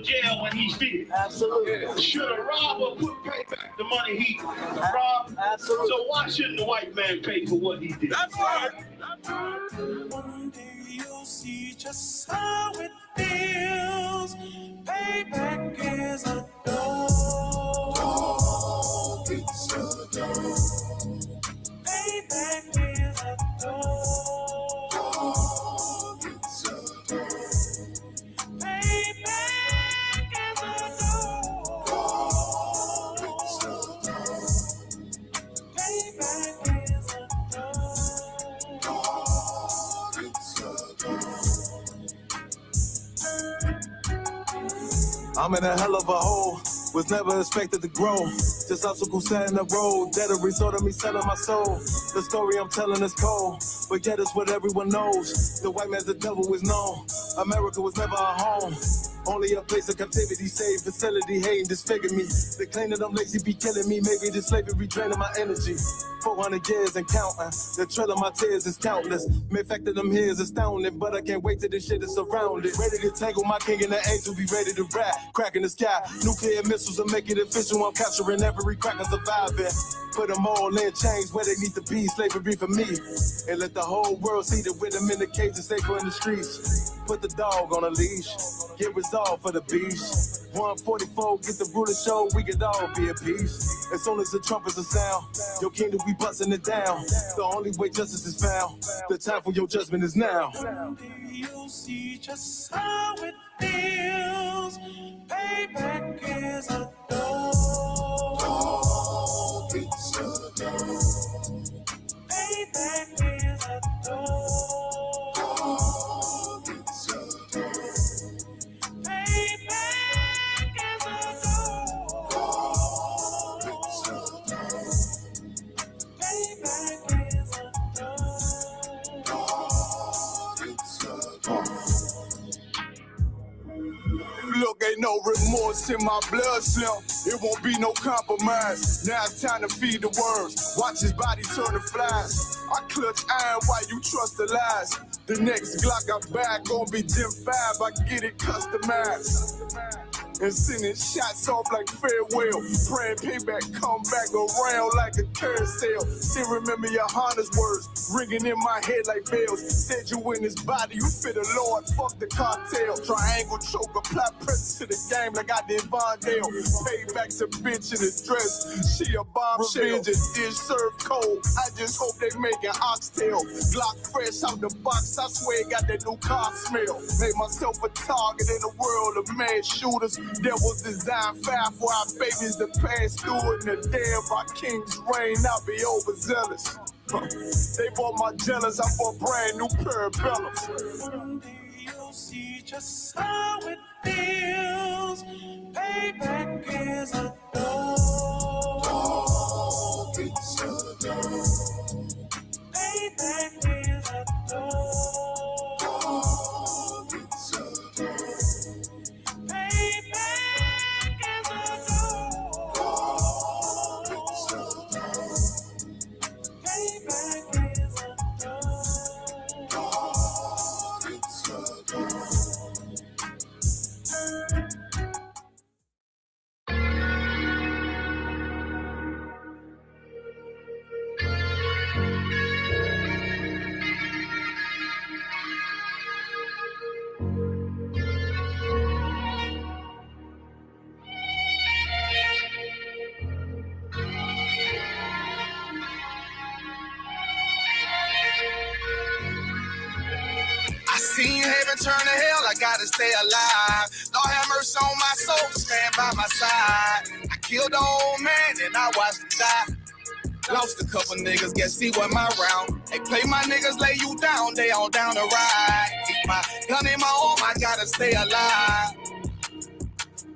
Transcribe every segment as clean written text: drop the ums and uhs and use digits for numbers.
jail when he did. Absolutely. Should a robber pay back the money he robbed? Absolutely. So why shouldn't the white man pay for what he did? That's right. One day you'll see just how it feels. Payback is a dog. It's a dog. Payback is a dog. It's a dog. Payback is a dog. It's a dog. Payback is a dog. It's a dog. I'm in a hell of a hole, was never expected to grow. Just obstacles set in the road, that a result of me selling my soul. The story I'm telling is cold, but yet it's what everyone knows. The white man's the devil is known. America was never our home. Only a place of captivity, safe facility, hating, disfigure me. They claim that I'm lazy, be killing me. Maybe this slavery draining my energy. 400 years and counting. The trail of my tears is countless. Main fact that I'm here is astounding, but I can't wait till this shit is surrounded. Ready to tangle my king and the angel, be ready to rap. Crack in the sky, nuclear missiles will make it official. I'm capturing every cracker surviving. Put them all in chains where they need to be. Slavery for me. And let the whole world see that with them in the cage and safer in the streets. Put the dog on a leash. Get resolved for the beast. 144, get the ruler show, we could all be at peace. As soon as the trumpets are sound, your kingdom, we busting it down. The only way justice is found, the time for your judgment is now. You'll see just how it feels. Payback is a dog. It's a dog. Payback is a dog. It's a dog. Payback is a dog. It's a dog. Payback is a dog. It's a dog. Look, ain't no remorse in my blood slim. It won't be no compromise. Now it's time to feed the worms. Watch his body turn to flies. I clutch iron while you trust the lies. The next Glock I buy gon' be Gen 5. I get it customized. And sending shots off like farewell. Praying payback come back around like a carousel. Still remember your Honda's words ringing in my head like bells. Said you in his body, you fit the Lord, fuck the cartel. Triangle choke, apply pressure to the game like I did Vondale. Payback's a bitch in a dress, she a bombshell. Revenge is dish served cold, I just hope they make an oxtail. Glock fresh out the box, I swear it got that new car smell. Made myself a target in a world of mad shooters. Devils design fire for our babies to pass through in the day of our king's reign. I'll be overzealous. They bought my jealous, I bought brand new parabellums. One day you'll see just how it feels. Payback is a dog. It's a dog. Payback is a dog. It's a dog. Payback is a dog. It's a dog. Payback is a dog. It's a dog. Seen heaven turn to hell, I gotta stay alive. Lord have mercy on my soul, stand by my side. I killed the old man and I watched him die. Lost a couple niggas, guess he wasn't my round. They play my niggas, lay you down, they all down the ride. Keep my gun in my arm, I gotta stay alive.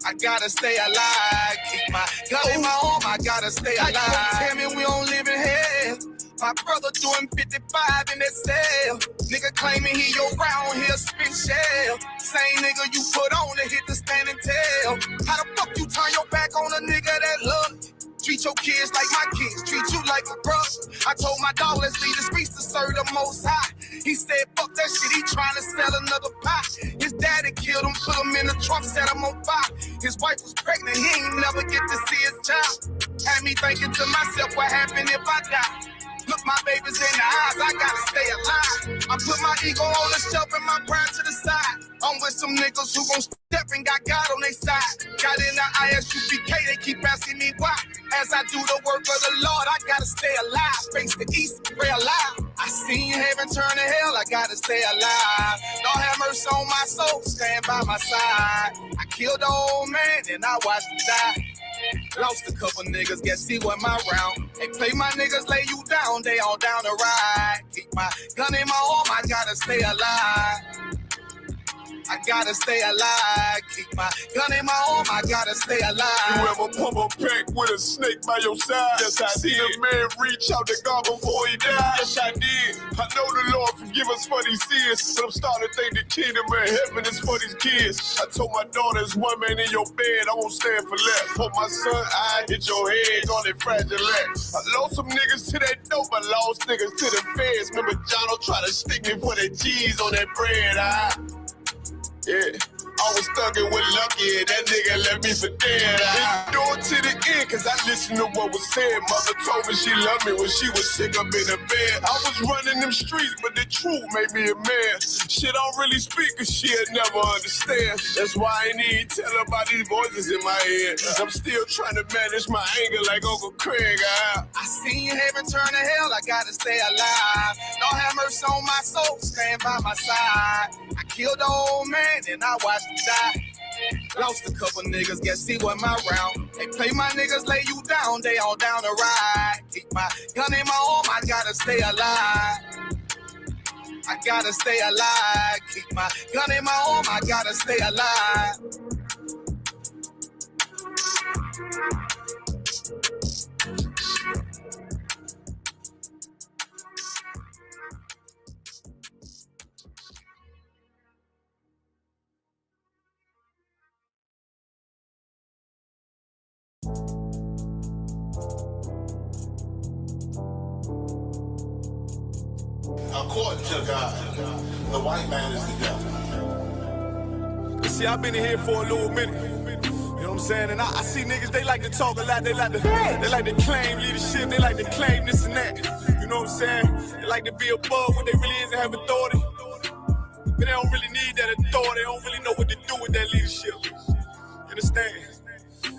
I gotta stay alive. Keep my gun in my arm, I gotta stay alive. Tell me we don't live in hell. My brother doing 55 in that cell. Nigga claiming he your round here spin shell. Same nigga you put on to hit the standing tail. How the fuck you turn your back on a nigga that love you? Treat your kids like my kids, treat you like a brother. I told my dog, let's leave the streets to serve the most high. He said, fuck that shit, he trying to sell another pie. His daddy killed killed him, put him in the trunk, set him on fire. His wife was pregnant, he ain't never get to see his child. Had me thinking to myself, what happened if I die? Look my babies in the eyes, I gotta stay alive. I put my ego on the shelf and my pride to the side. I'm with some niggas who gon' step and got God on their side. Got in the ISUPK, they keep asking me why. As I do the work of the Lord, I gotta stay alive. Face the east, pray alive. I seen heaven turn to hell, I gotta stay alive. Lord have mercy on my soul, stand by my side. I killed the old man and I watched him die. Lost a couple niggas, guess he wasn't my round. They play my niggas, lay you down, they all down the ride. Keep my gun in my arm, I gotta stay alive. I gotta stay alive. Keep my gun in my arm, I gotta stay alive. You ever pump a pack with a snake by your side? Yes, I see a man reach out to God before he died. Yes, I did. I know the Lord forgive us for these sins, but I'm starting to think the kingdom of heaven is for these kids. I told my daughter, there's one man in your bed, I won't stand for less. For my son, I hit your head on that fragile legs. I lost some niggas to that dope, I lost niggas to the feds. Remember Jono tried to stick me for that cheese on that bread, yeah, I was thugging with Lucky and that nigga left me for dead. Endure to the end, cause I listened to what was said. Mother told me she loved me when she was sick up in the bed. I was running them streets, but the truth made me a man. Shit, I don't really speak cause she'll never understand. That's why I need to tell her about these voices in my head. I'm still trying to manage my anger like Uncle Craig. I seen heaven turn to hell, I gotta stay alive. Lord have mercy on my soul, stand by my side. I killed the old man and I watched him die. Lost a couple niggas, guess he wasn't my round. They play my niggas, lay you down, they all down the ride. Keep my gun in my arm, I gotta stay alive. I gotta stay alive. Keep my gun in my arm, I gotta stay alive. According to God, the white man is the devil. See, I've been in here for a little minute. You know what I'm saying? And I see niggas, they like to talk a lot. They like to claim leadership. They like to claim this and that. You know what I'm saying? They like to be above what they really is and have authority. But they don't really need that authority. They don't really know what to do with that leadership. You understand?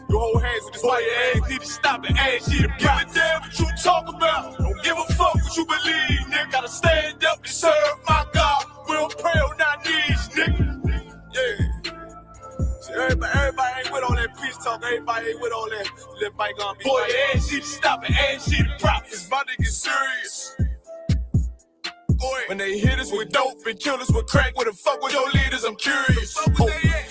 You hold hands with this white ass, need to stop and ask you to give a damn what you talk about. Don't give a fuck what you believe, nigga. Gotta stand up and serve my God. We don't pray on our knees, nigga. Yeah. See, everybody ain't with all that peace talk. Everybody ain't with all that. Let bygone be. Boy, ask you to stop and ask you to drop. It's about to get serious. When they hit us with dope and kill us with crack, where the fuck with your leaders? I'm curious.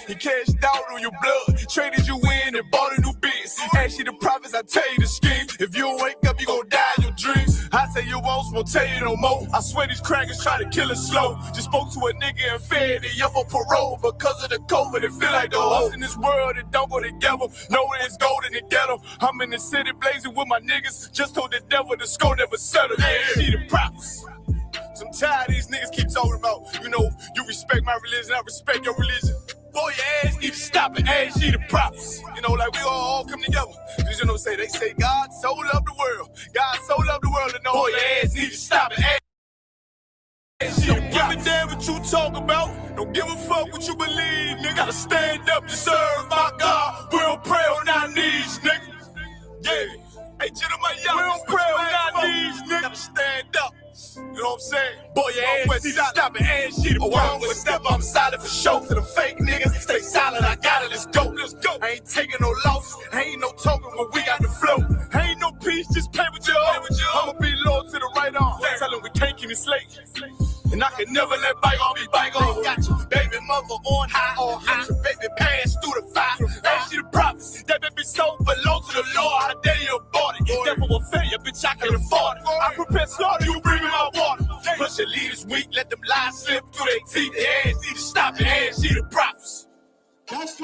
He cashed out on your blood, traded you in and bought a new biz. Ask you the prophets, I tell you the scheme. If you don't wake up, you gon' die in your dreams. I say you won't tell you no more. I swear these crackers try to kill us slow. Just spoke to a nigga and fed it up for parole because of the COVID. It feel like the hoes in this world that don't go together. Nowhere is gold in the ghetto. I'm in the city blazing with my niggas. Just told the devil the score never settled. See the prophets. I'm tired of these niggas keep talking about, you know, you respect my religion, I respect your religion. Boy, your ass need to stop and ask you the prophets. You know, like we all come together. Cause you know, they say God so loved the world. God so loved the world and know boy, your ass need to stop and ask you the prophets. Don't give a damn what you talk about. Don't give a fuck what you believe, nigga. Gotta stand up and serve my God. We don't pray on our knees, nigga. Yeah. Hey, gentlemen, y'all, we don't pray on our knees, nigga. Gotta stand up. You know what I'm saying? Boy, your ass need to stop and ask you to one with step. I'm solid for show. To the fake niggas, stay silent. I got it. Let's go. Let's go. I ain't taking no loss. Ain't no token when we got the flow. Ain't no peace, just play with you. I'ma be loyal to the right arm. Tell him we can't keep me slate. And I can never let bygone be bygone. Got your baby mother on high. Got your baby pass through the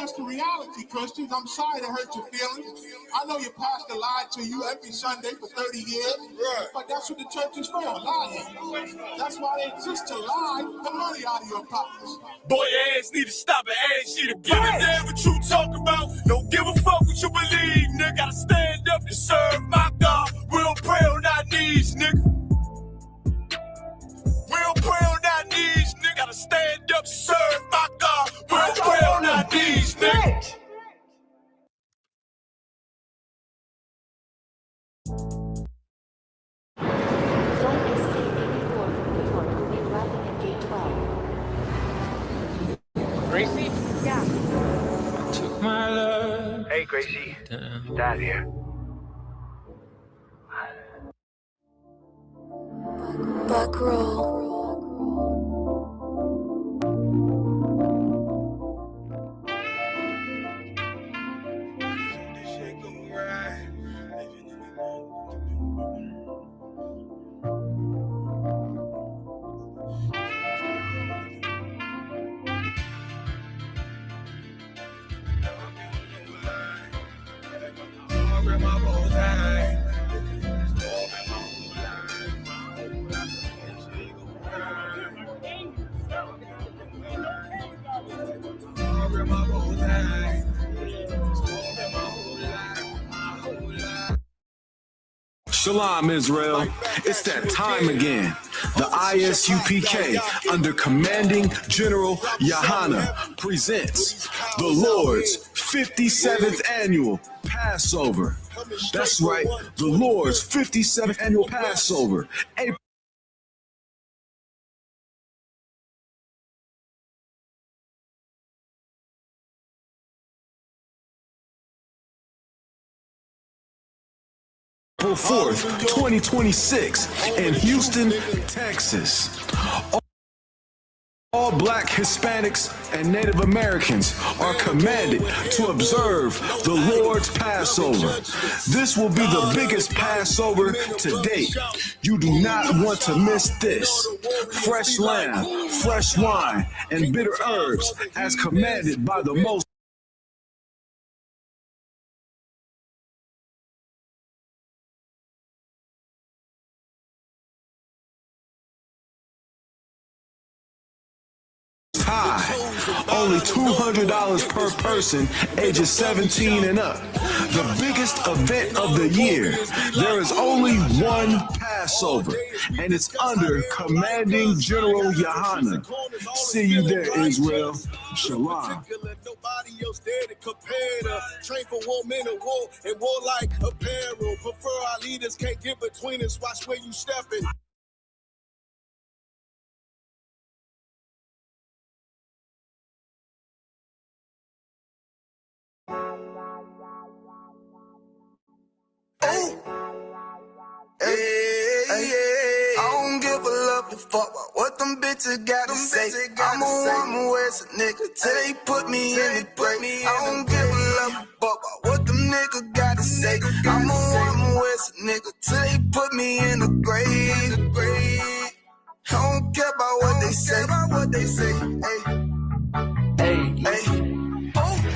that's the reality, Christians. I'm sorry to hurt your feelings. I know your pastor lied to you every Sunday for 30 years, but that's what the church is for, lying. That's why they exist, to lie the money out of your pockets. Boy, your ass need to stop and ask you to give a damn what you talk about. Don't give a fuck what you believe, nigga. Gotta stand up to serve my God. We don't pray on our knees, nigga. We don't pray on our knees, nigga. Gotta stand up to serve my God. We don't pray on our knees, nigga. Zone SK-84 from New York will be arriving at gate 12. Gracie? Yeah. Took my love. Hey, Gracie. Dad here. Back row. Shalom, Israel. It's that time again. The ISUPK, under Commanding General Yahana, presents the Lord's 57th Annual Passover. That's right, the Lord's 57th Annual Passover. April 4th, 2026 in Houston, Texas. All Black, Hispanics, and Native Americans are commanded to observe the Lord's Passover. This will be the biggest Passover to date. You do not want to miss this. Fresh lamb, fresh wine, and bitter herbs as commanded by the Most High. Only $200 per person, ages 17 and up. The biggest event of the year. There is only one Passover, and it's under Commanding General Yahana. See you there, Israel. Shalom. Nobody else there to compare to. Train for war, men of war, and war like apparel. Prefer our leaders, can't get between us. Watch where you stepping. I don't give a love to fuck about what them bitches gotta say. I'm a woman where's a nigga till they put me in the grave. I don't give a love to fuck about what them niggas gotta say. I'm a woman where's a nigga till they put me in the grave. I don't care about what they say. Hey.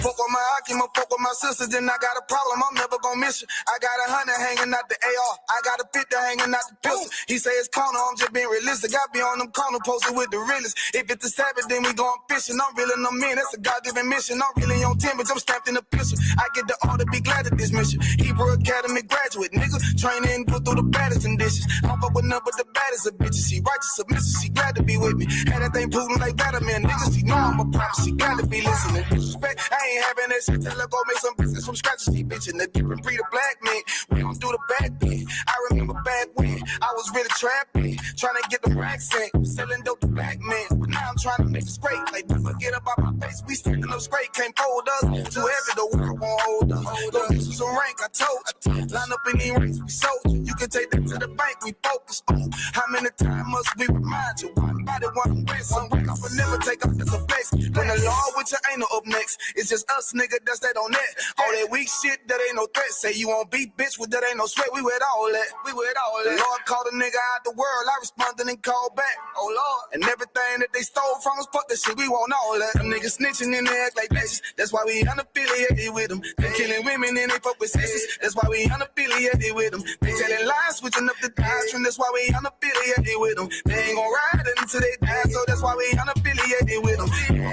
Fuck with my Akima, fuck with my sister, then I got a problem, I'm never gonna miss you. I got 100 hanging out the AR, I got a 50 hanging out the pistol. He say it's corner, I'm just being realistic. I be on them corner posted with the realest. If it's the Sabbath, then we going fishing. I'm reeling them in, that's a God-given mission. I'm really on 10, but I'm stamped in the pistol. I get the order, be glad at this mission. Hebrew Academy graduate, nigga. Training, put through the baddest conditions. I don't fuck with none but the baddest of bitches. She righteous, submissive, she glad to be with me. Had that thing Putin like Vladimir, niggas. She know I'm a prophet, she got to be listening. Disrespect, I ain't having that shit. Tell her go make some business from scratch. She bitchin' the different breed of black men. We don't do the back then. I remember back when I was really trapping, trying to get the racks in, selling dope to black men. But now I'm trying to make it straight. Like, don't forget about my face. We standing up straight, can't fold us. Too heavy, the world won't hold us. Go get you some rank, I told you. Line up in these ranks, we sold you. You can take that to the bank. We focus on how many times must we remind you? One body, one race. One wake up and never take up as a flex. When the law with you ain't no up next, it's just us, nigga, that's that on that. All that weak shit, that ain't no threat. Say you won't beat, bitch, with that ain't no sweat. We with all that. We with all that. The Lord called a nigga out the world. I responded and called back. Oh Lord. And everything that they stole from us, fuck that shit. We want all that. Them niggas snitching and they act like bitches. That's why we unaffiliated with them. They killing women and they fuck with sisters. That's why we unaffiliated with them. They telling lies, switching up the doctrine. That's why we unaffiliated with them. They ain't gon' ride until they die, so that's why we unaffiliated with them.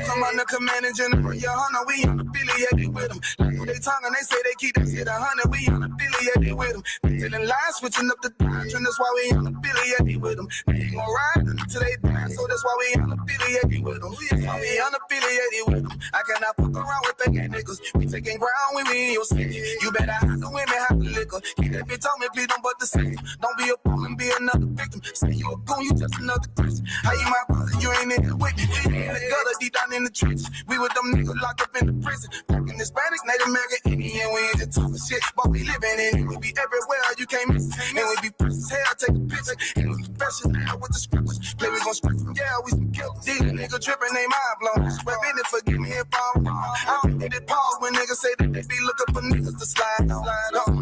Come on the command and general, your hunter, we unaffiliated with them. Like they tongue and they say they keep that shit 100, we unaffiliated with them. They telling lies, switching up the doctrine. That's why we unaffiliated with them. They ain't gon' ride until they die, so that's why we unaffiliated with them. That's why we unaffiliated with them. I cannot fuck around with fake niggas. We taking ground when we in your city. You better hide the women, hide the liquor. Keep that bitch on me, please don't but the same. Don't be a fool and be another victim. Say you a goon, you just another Christian. How you my brother, you ain't in here with me. We in the gutter, deep down in the trenches. We with them niggas locked up in the prison. Fucking Hispanic, Native American, Indian. We ain't just talking shit, but we living in it. We be everywhere, you can't miss it. And we be fresh as hell, take a picture. And we special now with the scriptures. Play, we gon' scratch them, yeah, we some killers. These niggas tripping, they mind blown. Swear business, forgive me if I'm wrong. I don't get it pause when niggas say that they be looking for niggas to slide on.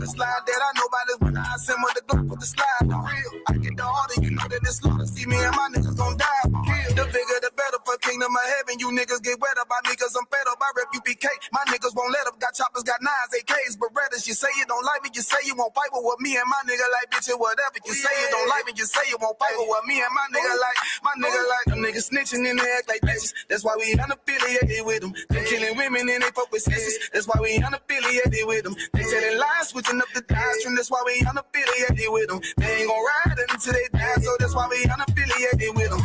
The slide that I know about is when I send with the Glock with the slide on. Real, I get the order, you know that it's slaughter. See me and my niggas gon' die for kill. The bigger the better for kingdom of heaven. You niggas get wet up by me cause I'm fed up. I rep UPK. My niggas won't let up. Got choppers, got 9s, AKs, Berettas. You say you don't like me, you say you won't fight with me and my nigga like bitch or whatever. You say you don't like me, you say you won't fight with me and my nigga like. Them niggas snitching and they act like bitches. That's why we unaffiliated with them. They killing women and they fuck with sisters. That's why we unaffiliated with them. They telling lies, switching up the doctrine. That's why we unaffiliated with them. They ain't gon' ride until they die, so that's why we unaffiliated with them.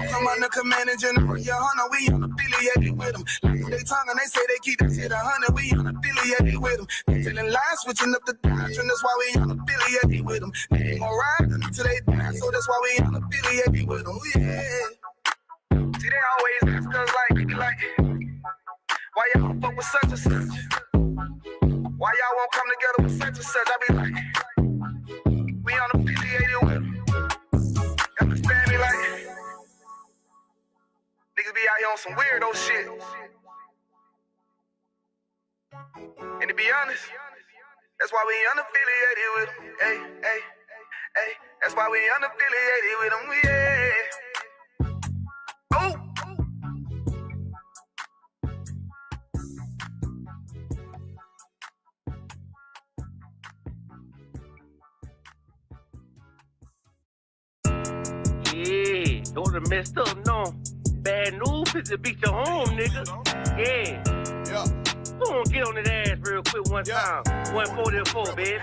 Come on the command and general, your hunter, we unaffiliated with them. Like they tongue and they say they keep that shit 100, we unaffiliated with them. They telling lies, switching up the doctrine. That's why we unaffiliated with them. They ain't gon' ride until they die, so that's why we unaffiliated with them. Yeah. See, they always ask us like, why y'all fuck with such and such? Why y'all won't come together with such and such? I be like, we unaffiliated with them. Understand me? Like, niggas be out here on some weirdo shit. And to be honest, that's why we unaffiliated with them. Hey. That's why we unaffiliated with them. Yeah. Oh. Yeah, don't have messed up, no. Bad news is to beat your home, nigga. Yeah. Go on, get on that ass real quick one time. 144, baby.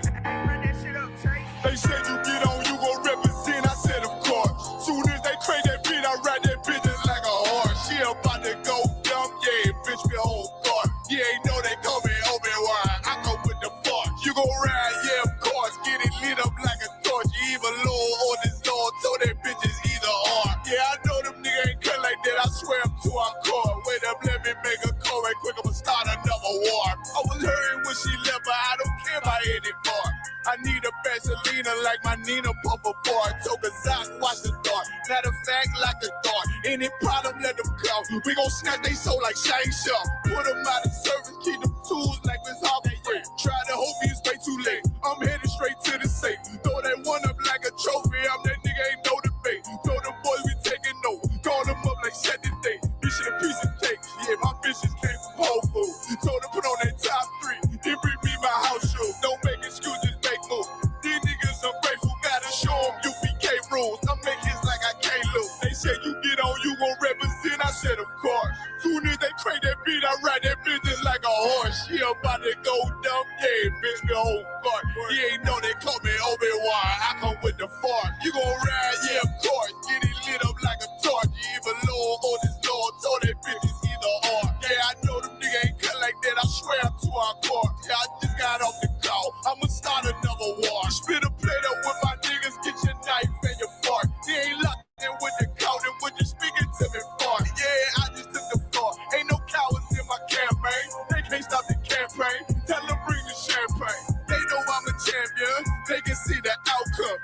They said you get on, you gon' represent. I said, of course. Soon as they trade that bitch, I ride that bitch just like a horse. She about to go dumb, yeah, bitch, me whole car. You ain't know they call me Obi-Wan. I go with the force. You gon' ride, yeah, of course. Get it lit up like a torch. You even low on this Lord, so that bitch is either or. Yeah, I know them niggas ain't cut like that. I swear I'm to our core. Wait up, let me make a call right quick. I'ma start another war. I was hurting when she left, but I don't care about any part. I need a Vaseline like my Nina Puffer bar. Took a Zoc, watch the dark. Matter of fact, like a dart. Any problem, let them come. We gon' snatch they soul like Shang Tsung. Put them out of service, keep them tools like Miss Harvey. Try to hope it's way too late. I'm headed straight to the safe. Throw that one up like a trophy. I'm that nigga, ain't no debate. Throw them boys, we taking notes. Call them up like set the date. This shit a piece of cake. Yeah, my bitches came from Whole Foods. Told them put on that top 3. Then bring me my house shoes. Don't make excuses, make moves. These niggas ungrateful, gotta show them UPK rules. I'm making hits like I can't lose. They said you get on, you gon' represent. I said, of course. Soon as they trade that beat, I ride that bitch just like a horse. She about to go dumb, yeah, bitch, the whole part. You ain't know they call me Obi-Wan. I come with the force. You gon' ride, yeah, of course. Get it lit up like a torch. You even low on this Lord, so that bitch is either or. Yeah, I know them niggas ain't cut like that. I swear I'm to our core. Yeah, I just got off the call. I'ma start another war. Spit a plate up with my niggas, get your knife and your fork. They ain't locked in with the cow, then when you speaking to me for. Yeah, I just took the floor. Ain't no cowards in my campaign. They can't stop the campaign. Tell them bring the champagne. They know I'm a champion. They can see the outcome.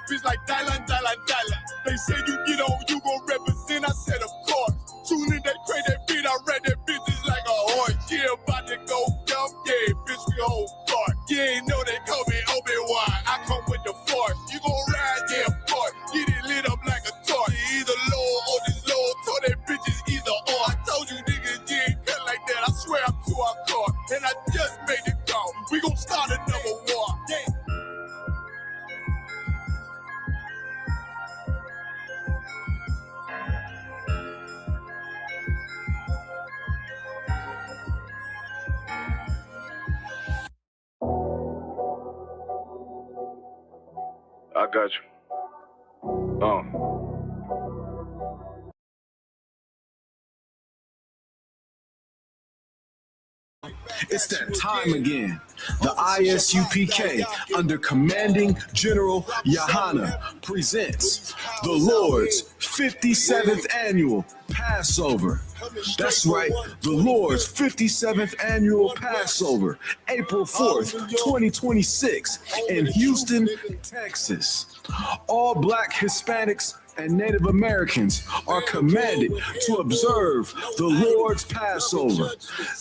bitch like Dylan. They say you get on, you gon' represent. I said, of course. Soon as they pray that beat, I read that bitch is like a horse. Yeah, about to go dumb, yeah, bitch, we hold fart. You ain't know they call me Obi-Wan. I come with the force. You gon' ride, yeah, of course. Get it lit up like a torch. You either low or this low, told that bitch is either or. I told you niggas, you ain't cut like that. I swear I'm to our car. And I just made it go. We gon' start another war. Yeah. I got you. It's that time again. The ISUPK, under commanding General Yohana, presents the Lord's 57th annual Passover. That's right, the Lord's 57th annual Passover, April 4th, 2026, in Houston, Texas. All Black, Hispanics, and Native Americans are commanded to observe the Lord's Passover.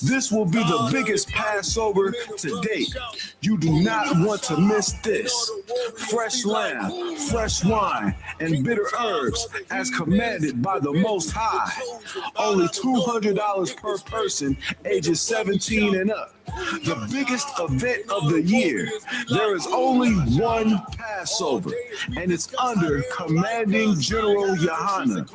This will be the biggest Passover to date. You do not want to miss this. Fresh lamb, fresh wine, and bitter herbs as commanded by the Most High. Only $200 per person, ages 17 and up. The biggest event of the year. There is only one Passover, and it's under commanding General Yohana.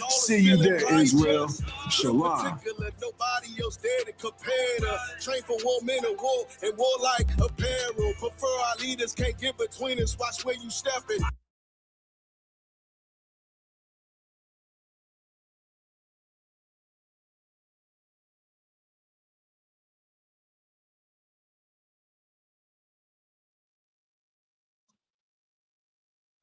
See you there, Israel. Shalom. Nobody else there to compare to. Train for war, men of war, and war like apparel. Prefer our leaders, can't get between us. Watch where you stepping.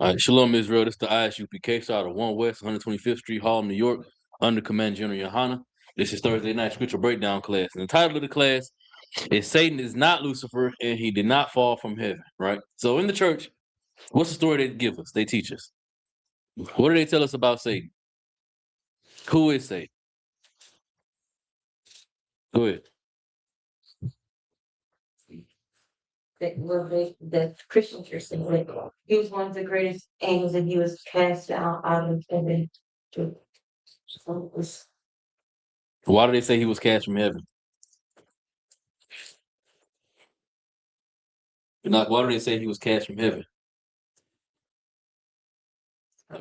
All right, Shalom Israel. This is the ISUPK side of 1 West, 125th Street, Harlem, New York, under Command General Yohana. This is Thursday night scripture breakdown class. And the title of the class is Satan is not Lucifer and he did not fall from heaven, right? So in the church, what's the story they give us? They teach us. What do they tell us about Satan? Who is Satan? Go ahead. The Christian church said that he was one of the greatest angels and he was cast out of heaven. Why do they say he was cast from heaven? Why do they say he was cast from heaven?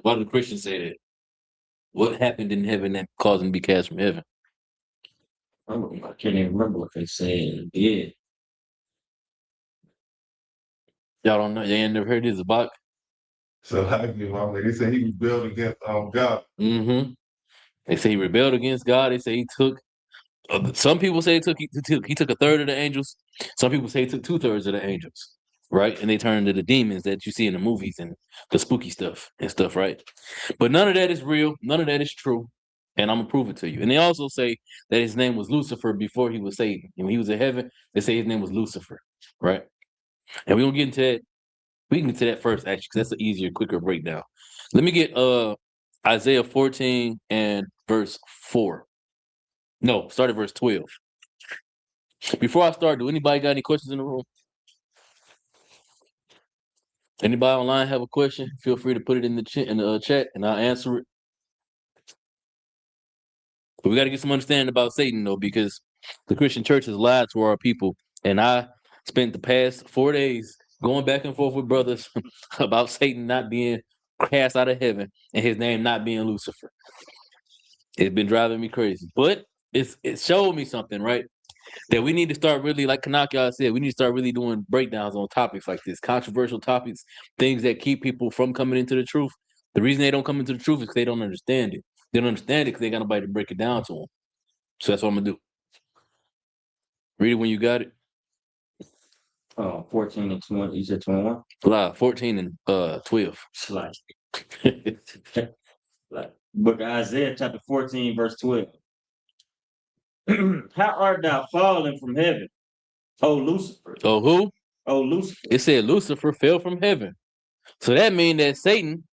Why do the Christians say that? What happened in heaven that caused him to be cast from heaven? I can't even remember what they said. Yeah. Y'all don't know. You ain't never heard this about. So they say he rebelled against God. Mm-hmm. They say he rebelled against God. They say he took. Some people say he took a third of the angels. Some people say he took 2/3 of the angels, right? And they turned into the demons that you see in the movies and the spooky stuff and stuff, right? But none of that is real. None of that is true. And I'm gonna prove it to you. And they also say that his name was Lucifer before he was Satan. And when he was in heaven, they say his name was Lucifer, right? And we're gonna get into that. We can get to that first, actually, because that's an easier, quicker breakdown. Let me get Isaiah 14 and verse 4. No, start at verse 12. Before I start, do anybody got any questions in the room? Anybody online have a question? Feel free to put it in the chat, and I'll answer it. But we got to get some understanding about Satan, though, because the Christian church has lied to our people. And I spent the past 4 days going back and forth with brothers about Satan not being cast out of heaven and his name not being Lucifer. It's been driving me crazy. But it showed me something, right? That we need to start really, like Kanaka said, we need to start really doing breakdowns on topics like this, controversial topics, things that keep people from coming into the truth. The reason they don't come into the truth is because they don't understand it. They don't understand it because they got nobody to break it down to them. So that's what I'm going to do. Read it when you got it. 14 and 20. You said 21? Live, 14 and 12. Slide. Book of Isaiah, chapter 14, verse 12. How art thou fallen from heaven, O Lucifer? Oh, who? Oh, Lucifer. It said Lucifer fell from heaven. So that means that Satan,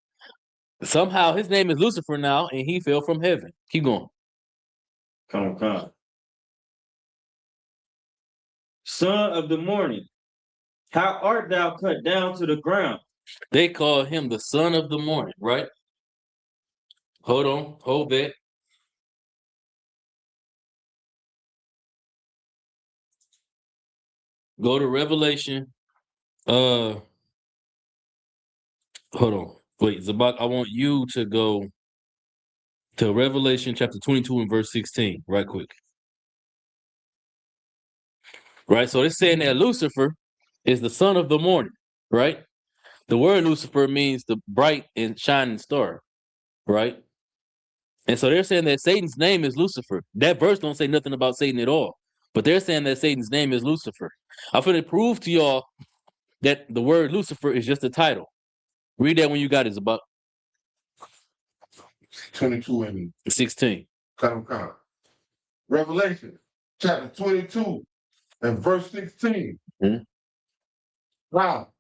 somehow his name is Lucifer now, and he fell from heaven. Keep going. Come. Son of the morning, how art thou cut down to the ground? They call him the son of the morning, right? Hold that. Go to Revelation. Hold on. Wait, Zabak, I want you to go to Revelation chapter 22 and verse 16, right quick. Right, so it's saying that Lucifer is the son of the morning, right? The word Lucifer means the bright and shining star, right? And so they're saying that Satan's name is Lucifer. That verse don't say nothing about Satan at all, but they're saying that Satan's name is Lucifer. I'm going to prove to y'all that the word Lucifer is just a title. Read that when you got it, Zabak. 22 and 16. Come. Revelation chapter 22 and verse 16. Mhm. Wow.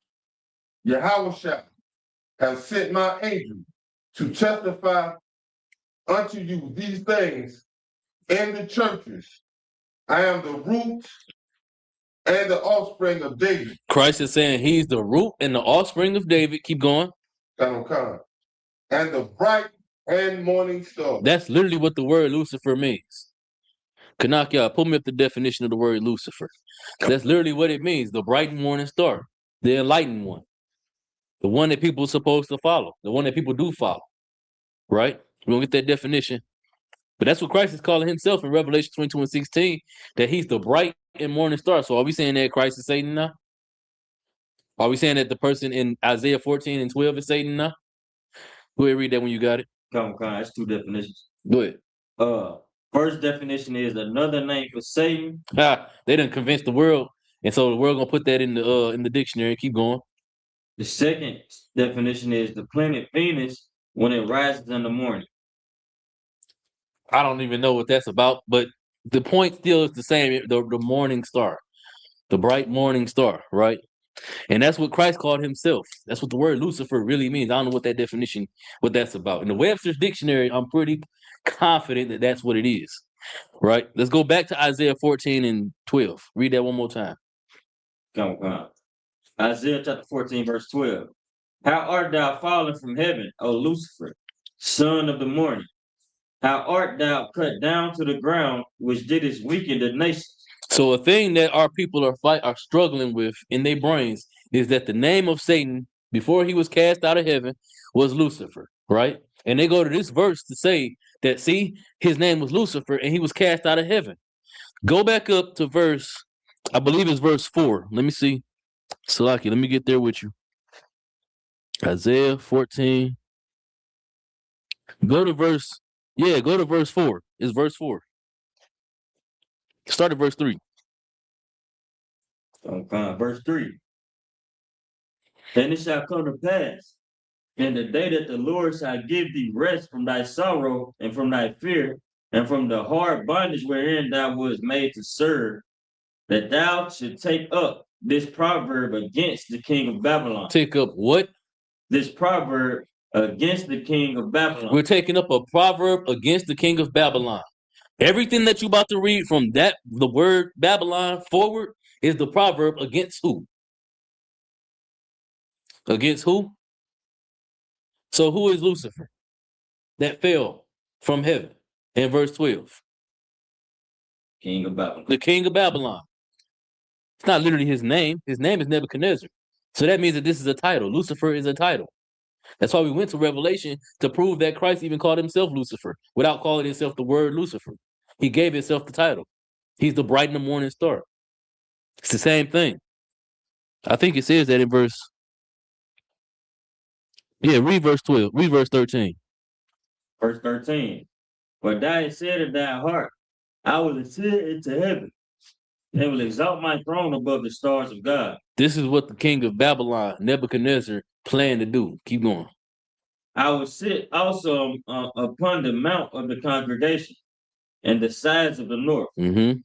Yahweh has sent my angel to testify unto you these things in the churches. I am the root and the offspring of David. Christ is saying he's the root and the offspring of David. Keep going. Come. And the bright and morning star. That's literally what the word Lucifer means. Kanakia, pull me up the definition of the word Lucifer. That's literally what it means. The bright morning star. The enlightened one. The one that people are supposed to follow. The one that people do follow. Right? We're going to get that definition. But that's what Christ is calling himself in Revelation 22 and 16. That he's the bright and morning star. So are we saying that Christ is Satan now? Are we saying that the person in Isaiah 14 and 12 is Satan now? Go ahead and read that when you got it. Come. That's two definitions. Go ahead. First definition is another name for Satan. They done convinced the world, and so the world gonna put that in the dictionary. Keep going. The second definition is the planet Venus when it rises in the morning. I don't even know what that's about, but the point still is the same. The morning star, the bright morning star, right? And that's what Christ called himself. That's what the word Lucifer really means. I don't know what that definition, what that's about. In the Webster's dictionary, I'm pretty confident that that's what it is, right? Let's go back to Isaiah 14 and 12. Read that one more time. Come. Isaiah chapter 14, verse 12. How art thou fallen from heaven, O Lucifer, son of the morning? How art thou cut down to the ground, which didst weaken the nations? So a thing that our people are struggling with in their brains is that the name of Satan before he was cast out of heaven was Lucifer, right? And they go to this verse to say that, see, his name was Lucifer and he was cast out of heaven. Go back up to verse, I believe it's verse 4. Let me see. Salaki, let me get there with you. Isaiah 14. Go to verse 4. It's verse 4. Start at verse 3. Verse 3. And it shall come to pass in the day that the Lord shall give thee rest from thy sorrow and from thy fear and from the hard bondage wherein thou wast made to serve, that thou should take up this proverb against the king of Babylon. Take up what? This proverb against the king of Babylon. We're taking up a proverb against the king of Babylon. Everything that you're about to read from the word Babylon forward is the proverb against who? Against who? So who is Lucifer that fell from heaven in verse 12? King of Babylon. The king of Babylon. It's not literally his name. His name is Nebuchadnezzar. So that means that this is a title. Lucifer is a title. That's why we went to Revelation to prove that Christ even called himself Lucifer without calling himself the word Lucifer. He gave himself the title. He's the bright and the morning star. It's the same thing. I think it says that in verse. Yeah, read verse 12. Read verse 13. Verse 13. But thou hast said in thy heart, I will ascend into heaven and will exalt my throne above the stars of God. This is what the king of Babylon, Nebuchadnezzar, planned to do. Keep going. I will sit also upon the mount of the congregation and the sides of the north. Mm-hmm.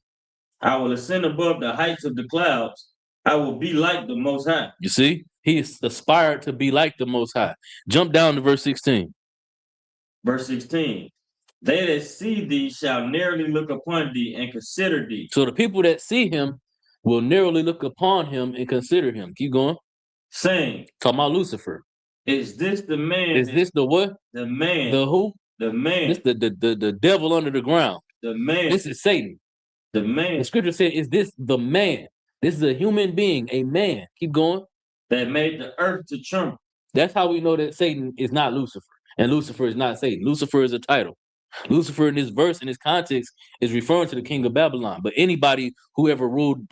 I will ascend above the heights of the clouds. I will be like the Most High. You see? He aspired to be like the Most High. Jump down to verse 16. Verse 16. They that see thee shall narrowly look upon thee and consider thee. So the people that see him will narrowly look upon him and consider him. Keep going. Saying, talking about Lucifer. Is this the man? Is this the what? The man. The who? The man. This the devil under the ground. The man. This is Satan. The man. The scripture said, is this the man? This is a human being, a man. Keep going. That made the earth to tremble. That's how we know that Satan is not Lucifer. And Lucifer is not Satan. Lucifer is a title. Lucifer in this verse, in this context, is referring to the king of Babylon. But anybody who ever ruled,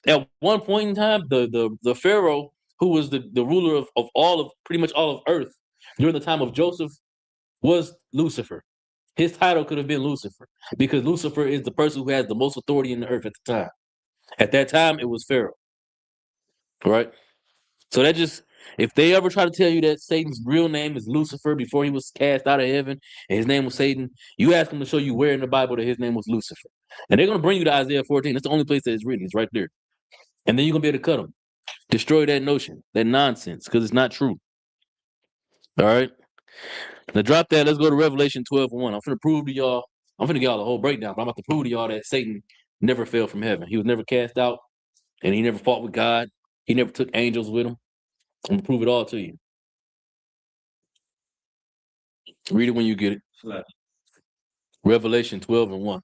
at one point in time, the Pharaoh, who was the ruler of pretty much all of earth during the time of Joseph, was Lucifer. His title could have been Lucifer, because Lucifer is the person who has the most authority in the earth at the time. At that time, it was Pharaoh. Right? So that just, if they ever try to tell you that Satan's real name is Lucifer before he was cast out of heaven and his name was Satan, you ask them to show you where in the Bible that his name was Lucifer. And they're going to bring you to Isaiah 14. That's the only place that it's written. It's right there. And then you're going to be able to cut them. Destroy that notion, that nonsense, because it's not true. All right? Now drop that. Let's go to Revelation 12:1. I'm going to prove to y'all, I'm going to give y'all the whole breakdown, but I'm about to prove to y'all that Satan never fell from heaven. He was never cast out, and he never fought with God. He never took angels with him. I'm going to prove it all to you. Read it when you get it. Revelation 12:1.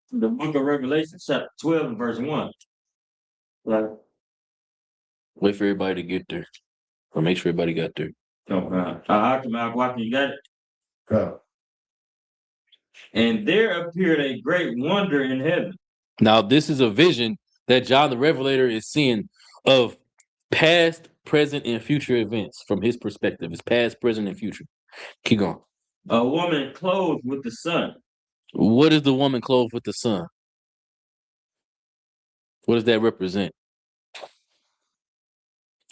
The book of Revelation, chapter 12 and verse 1. Right. Wait for everybody to get there. Or make sure everybody got there. You got it? Yeah. And there appeared a great wonder in heaven. Now, this is a vision that John the Revelator is seeing of past, present, and future events from his perspective. It's past, present, and future. Keep going. A woman clothed with the sun. What is the woman clothed with the sun? What does that represent?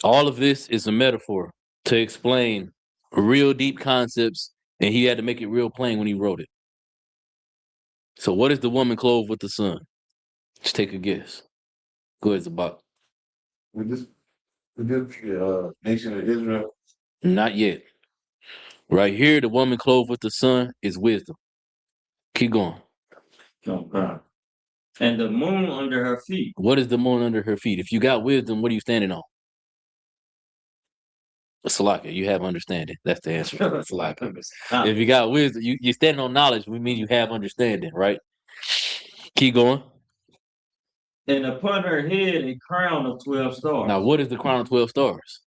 All of this is a metaphor to explain real deep concepts, and he had to make it real plain when he wrote it. So what is the woman clothed with the sun? Just take a guess. Go ahead, Zabak. With this nation of Israel? Not yet. Right here, the woman clothed with the sun is wisdom. Keep going. And the moon under her feet. What is the moon under her feet? If you got wisdom, what are you standing on? Salaka, you have understanding. That's the answer. Salaka. If you got wisdom, you're standing on knowledge, we mean you have understanding, right? Keep going. And upon her head a crown of 12 stars. Now, what is the crown of 12 stars?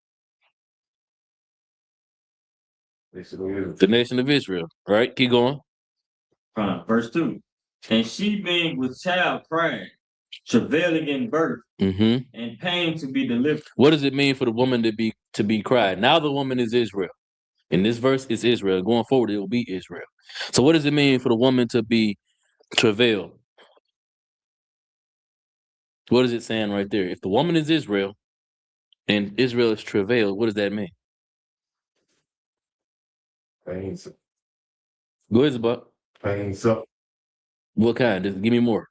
The nation of Israel, right? Keep going. Verse 2. And she being with child cried, travailing in birth, and pain to be delivered. What does it mean for the woman to be cried? Now the woman is Israel. In this verse, it's Israel. Going forward, it will be Israel. So what does it mean for the woman to be travailed? What is it saying right there? If the woman is Israel and Israel is travailed, what does that mean? Pain. Go ahead, Zabak. Pain suffering. What kind? Just give me more.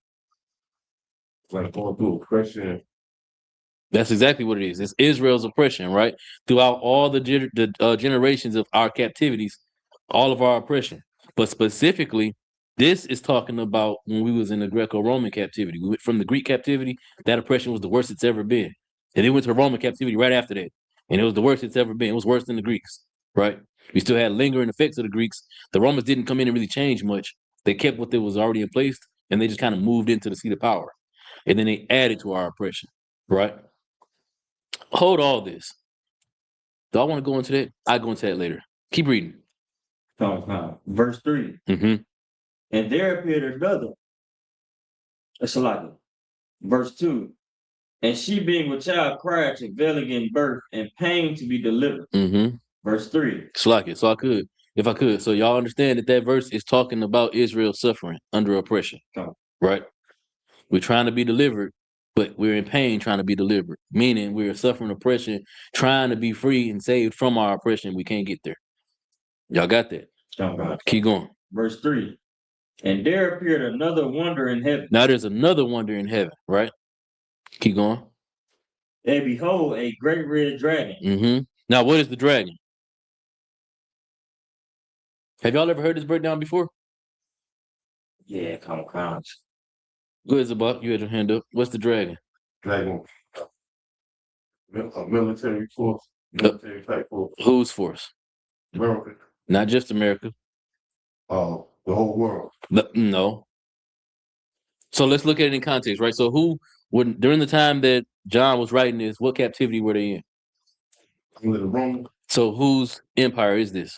Like going through oppression. That's exactly what it is. It's Israel's oppression, right? Throughout all the generations of our captivities, all of our oppression. But specifically, this is talking about when we was in the Greco-Roman captivity. We went from the Greek captivity, that oppression was the worst it's ever been. And then went to Roman captivity right after that. And it was the worst it's ever been. It was worse than the Greeks, right? We still had lingering effects of the Greeks. The Romans didn't come in and really change much. They kept what was already in place, and they just kind of moved into the seat of power. And then they added to our oppression, right? Hold all this. Do I want to go into that? I'll go into that later. Keep reading. Verse 3. And there appeared another. Verse 2. And she being with child cried, travailing in birth, and pain to be delivered. Verse 3. Slack so I could. If I could. So y'all understand that verse is talking about Israel suffering under oppression, right? We're trying to be delivered, but we're in pain trying to be delivered, meaning we're suffering oppression, trying to be free and saved from our oppression. We can't get there. Y'all got that? Keep going. Verse 3. And there appeared another wonder in heaven. Now there's another wonder in heaven, right? Keep going. And behold, a great red dragon. Mm-hmm. Now, what is the dragon? Have y'all ever heard this breakdown before? Yeah, come on. Go ahead, Zabak. You had your hand up. What's the dragon? Dragon. A military force. Military type force. Whose force? America. Not just America. The whole world. No. So let's look at it in context, right? So during the time that John was writing this, what captivity were they in? Under the Roman. So whose empire is this?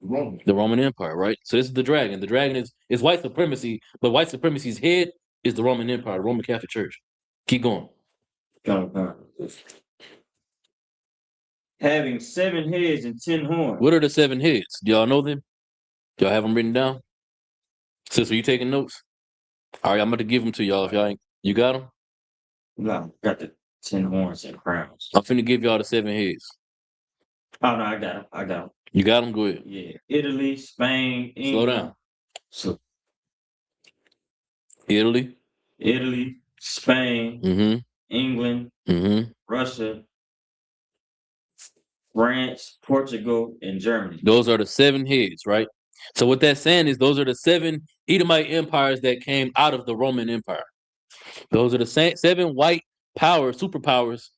Roman. The Roman Empire, right? So this is the dragon. The dragon is white supremacy, but white supremacy's head is the Roman Empire, the Roman Catholic Church. Keep going. Having 7 heads and 10 horns. What are the 7 heads? Do y'all know them? Do y'all have them written down? Sister, you taking notes? All right, I'm about to give them to y'all. If y'all ain't, you got them? No, got the 10 horns and crowns. I'm finna give y'all the 7 heads. Oh no, I got them. You got them? Go ahead. Yeah, Italy, Spain, England. Slow down. So Italy, Spain, England, Russia, France, Portugal, and Germany. Those are the 7 heads, right? So what that's saying is those are the 7 Edomite empires that came out of the Roman Empire. Those are the 7 white powers, superpowers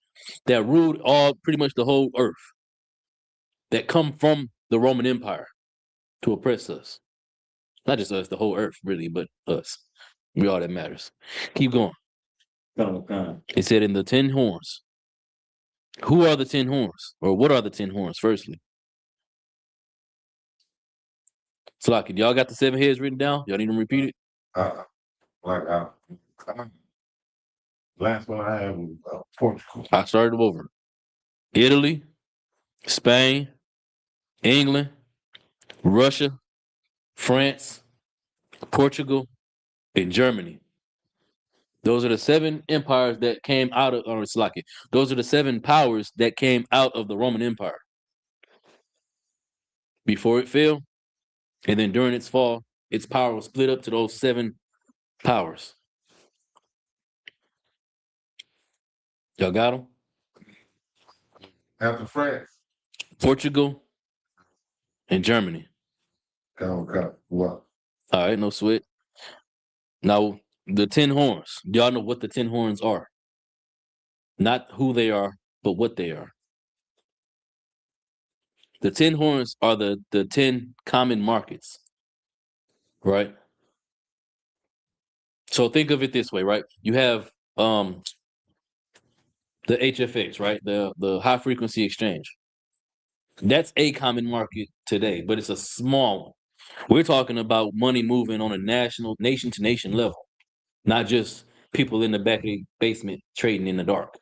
that ruled pretty much the whole earth, that come from the Roman Empire to oppress us. Not just us, the whole earth, really, but us. We all that matters. Keep going. It said in the 10 horns. Who are the 10 horns? Or what are the 10 horns, firstly? Slocky, y'all got the 7 heads written down? Y'all need them repeated? Last one I had was Portugal. I started over. Italy, Spain, England, Russia, France, Portugal, and Germany. Those are the 7 empires that came out of, or Slocky. Those are the 7 powers that came out of the Roman Empire. Before it fell, and then during its fall, its power was split up to those 7 powers. Y'all got them? After France. Portugal and Germany. What? All right, no sweat. Now, the 10 horns. Do y'all know what the 10 horns are? Not who they are, but what they are. The 10 horns are the 10 common markets, right? So think of it this way, right? You have the HFX, right? The high frequency exchange. That's a common market today, but it's a small one. We're talking about money moving on a national, nation to nation level, not just people in the back of the basement trading in the dark,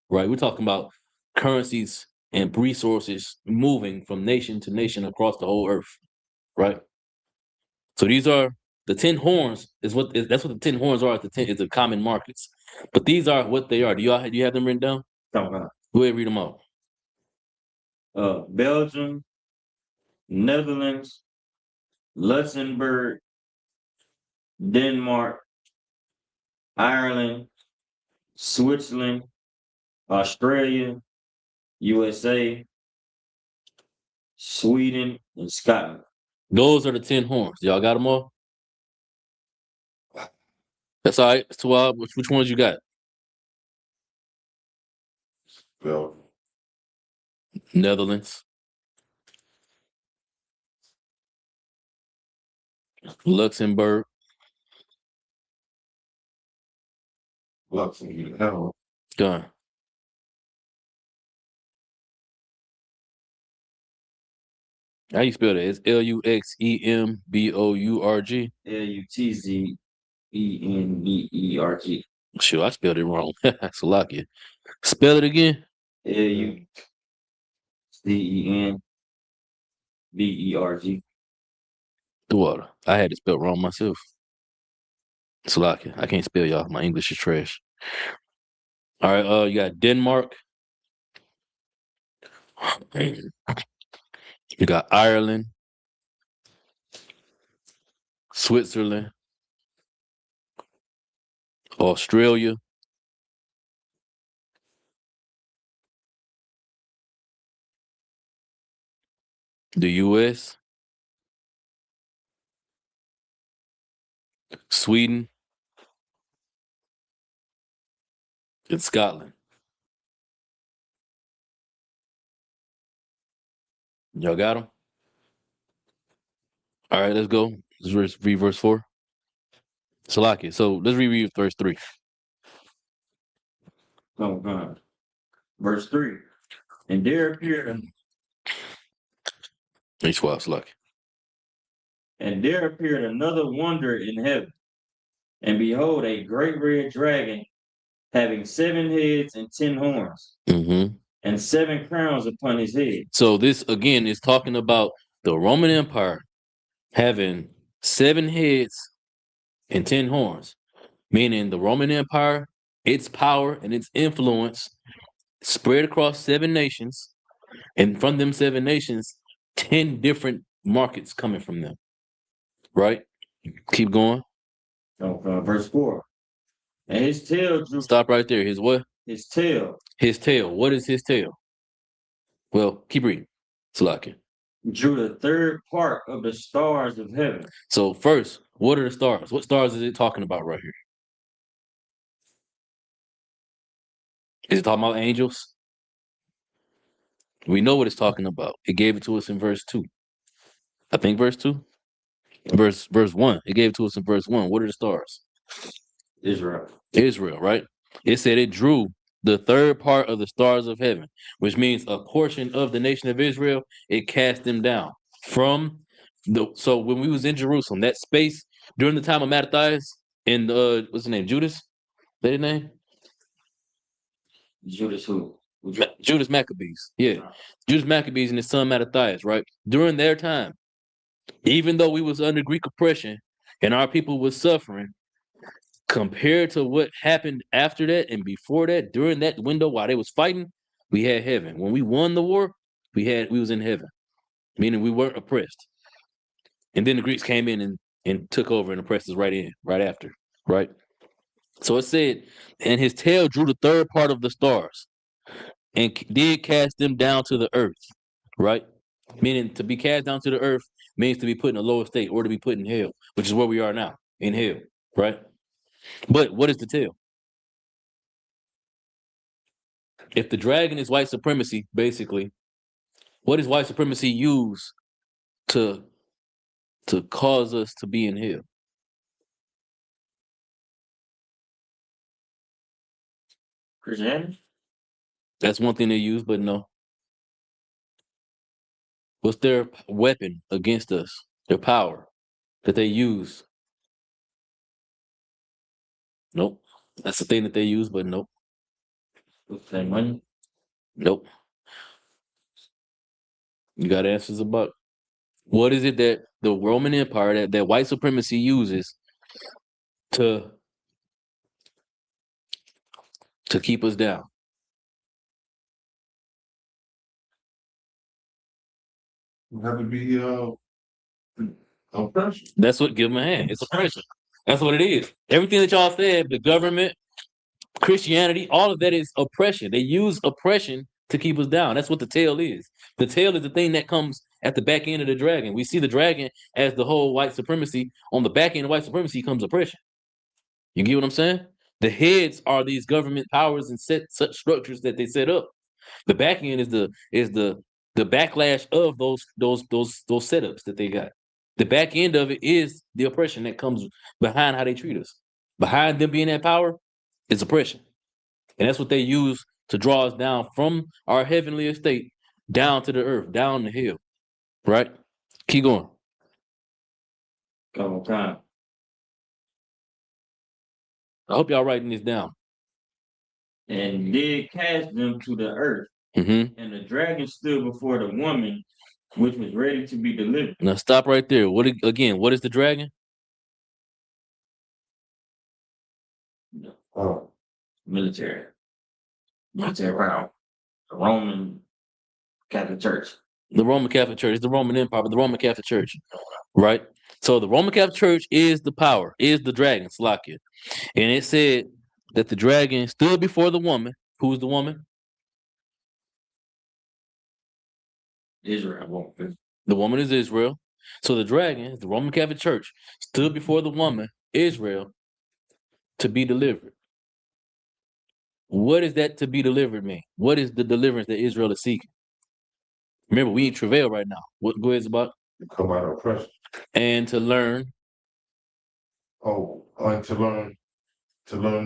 right? We're talking about currencies and resources moving from nation to nation across the whole earth, right? So these are the 10 horns. That's what the 10 horns are. It's the common markets, but these are what they are. Do you have them written down? Go ahead, read them out. Belgium, Netherlands, Luxembourg, Denmark, Ireland, Switzerland, Australia, USA, Sweden, and Scotland. Those are the 10 horns. Y'all got them all? That's all right. So, which ones you got? Belgium. Netherlands. Luxembourg. Luxembourg. Done. How you spell that? It's Luxembourg. Lutzenberg. Sure, I spelled it wrong. Salakia. Spell it again. Luxemberg. The water. I had it spelled wrong myself. Salakia. I can't spell, y'all. My English is trash. All right, you got Denmark. You got Ireland. Switzerland, Australia, the US, Sweden, and Scotland. Y'all got them? All right, let's go. Let's read verse 4. Salakia. So let's reread verse 3. Oh God. Verse 3. And there appeared Salakia. and there appeared another wonder in heaven. And behold, a great red dragon having 7 heads and 10 horns, Mm-hmm. and 7 crowns upon his head. So this again is talking about the Roman Empire having 7 heads and 10 horns, meaning the Roman Empire, its power and its influence spread across 7 nations, and from them 7 nations, 10 different markets coming from them. Right? Keep going. Verse 4. And his tail drew. Stop right there. His what? His tail. His tail. What is his tail? Well, keep reading. Salakia. Drew the third part of the stars of heaven. So first, what are the stars? What stars is it talking about right here? Is it talking about angels? We know what it's talking about. It gave it to us in verse 2. I think verse 2? Verse 1. It gave it to us in verse 1. What are the stars? Israel. Israel, right? It said it drew the third part of the stars of heaven, which means a portion of the nation of Israel. It cast them down from the. So when we was in Jerusalem, that space during the time of Mattathias and what's his name? Judas? Is that his name? Judas who? Judas Maccabees. Yeah. Judas Maccabees and his son Mattathias, right? During their time, even though we was under Greek oppression and our people was suffering, compared to what happened after that and before that, during that window while they was fighting, we had heaven. When we won the war, we was in heaven, meaning we weren't oppressed. And then the Greeks came in and took over and oppressed us right after, right? So it said, and his tail drew the third part of the stars and did cast them down to the earth, right? Meaning to be cast down to the earth means to be put in a lower state or to be put in hell, which is where we are now, in hell, right? But what is the tail? If the dragon is white supremacy, basically, what does white supremacy use to cause us to be in hell? Christianity? That's one thing they use, but no. What's their weapon against us? Their power that they use? Nope. That's the thing that they use, but nope. What's that money? Nope. You got answers about what is it that the Roman Empire, that white supremacy uses to keep us down? Have to be oppression. That's what give them a hand. It's oppression. That's what it is. Everything that y'all said, the government, Christianity, all of that is oppression. They use oppression to keep us down. That's what the tail is. The tail is the thing that comes at the back end of the dragon. We see the dragon as the whole white supremacy. On the back end of white supremacy comes oppression. You get what I'm saying? The heads are these government powers and such structures that they set up. The back end is the backlash of those setups that they got. The back end of it is the oppression that comes behind how they treat us. Behind them being that power is oppression. And that's what they use to draw us down from our heavenly estate down to the earth, down the hill. Right? Keep going. Come on. I hope y'all writing this down. And did cast them to the earth. Mm-hmm. And the dragon stood before the woman, which was ready to be delivered. Now stop right there. What is the dragon? Military power. The Roman Catholic Church. The Roman Catholic Church. It's the Roman Empire, but the Roman Catholic Church. Right? So the Roman Catholic Church is the power, is the dragon, Slakia. And it said that the dragon stood before the woman. Who's the woman? Israel. The woman is Israel. So the dragon, the Roman Catholic Church, stood before the woman, Israel, to be delivered. What is that to be delivered mean? What is the deliverance that Israel is seeking? Remember, we in travail right now. What go ahead about? To come out of oppression. And to learn. And to learn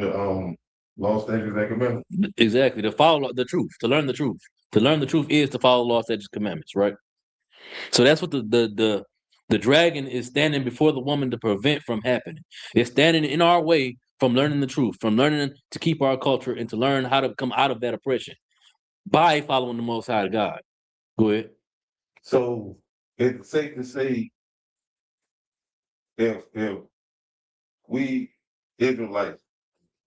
the law, statutes, and commandments. Exactly. To follow the truth. To learn the truth. To learn the truth is to follow law, statutes, commandments, right? So that's what the dragon is standing before the woman to prevent from happening. It's standing in our way from learning the truth, from learning to keep our culture and to learn how to come out of that oppression by following the Most High God. Go ahead. So it's safe to say if we Israelites,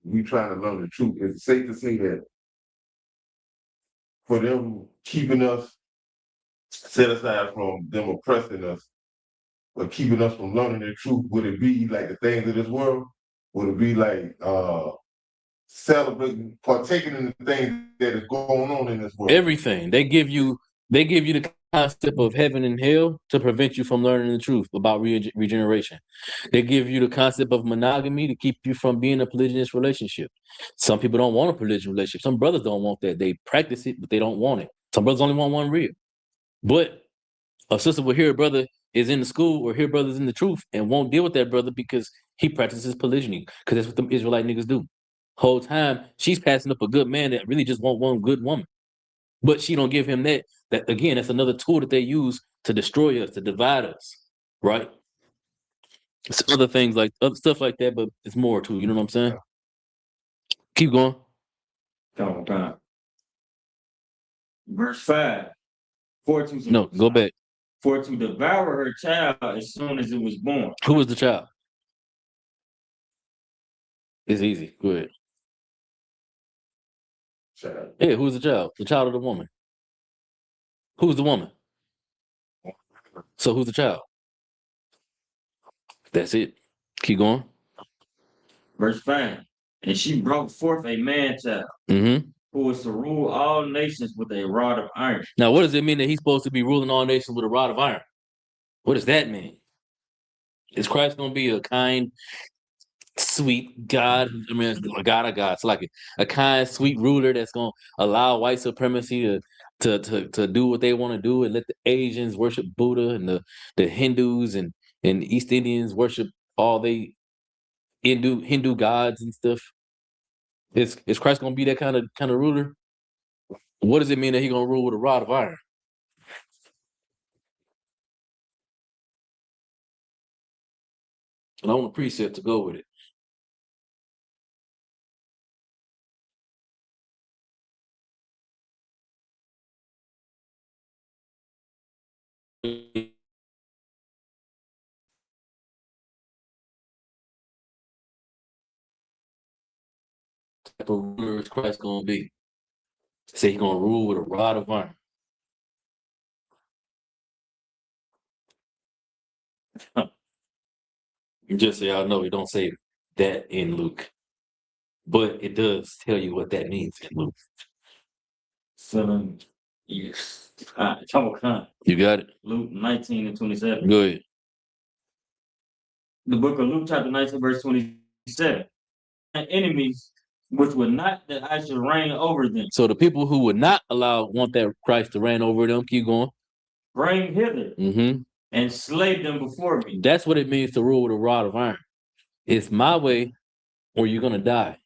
we trying to learn the truth, it's safe to say that for them keeping us set aside from them oppressing us, but keeping us from learning the truth, would it be like the things of this world? Would it be like celebrating, partaking in the things that is going on in this world? Everything. They give you the concept of heaven and hell to prevent you from learning the truth about regeneration. They give you the concept of monogamy to keep you from being in a polygynous relationship. Some people don't want a polygynous relationship. Some brothers don't want that. They practice it, but they don't want it. Some brothers only want one real. But a sister will hear a brother is in the school or hear brothers in the truth and won't deal with that brother because he practices polygyny, because that's what them Israelite niggas do. Whole time she's passing up a good man that really just want one good woman. But she don't give him that. That again, that's another tool that they use to destroy us, to divide us, right? It's other things like other stuff like that, but it's more too. You know what I'm saying? Keep going. Verse 5. No, go back. For to devour her child as soon as it was born. Who was the child? It's easy. Go ahead. Child. Yeah, who's the child? The child of the woman. Who's the woman? So who's the child? That's it. Keep going. Verse 5. And she brought forth a man child, Mm-hmm. who was to rule all nations with a rod of iron. Now, what does it mean that he's supposed to be ruling all nations with a rod of iron? What does that mean? Is Christ going to be a kind, sweet God? I mean, a God of gods, like a kind, sweet ruler that's going to allow white supremacy to do what they want to do and let the Asians worship Buddha and the Hindus and East Indians worship all they Hindu gods and stuff? Is Christ going to be that kind of ruler? What does it mean that he's going to rule with a rod of iron? And I want a precept to go with it. Type of ruler is Christ going to be? Say he's going to rule with a rod of iron. Just so y'all know, it don't say that in Luke, but it does tell you what that means in Luke. Yes. You got it. Luke 19 and 27. Go ahead. The book of Luke, chapter 19, verse 27. My enemies, which would not that I should reign over them. So the people who would not want that Christ to reign over them, keep going. Bring hither and slay them before me. That's what it means to rule with a rod of iron. It's my way or you're going to die.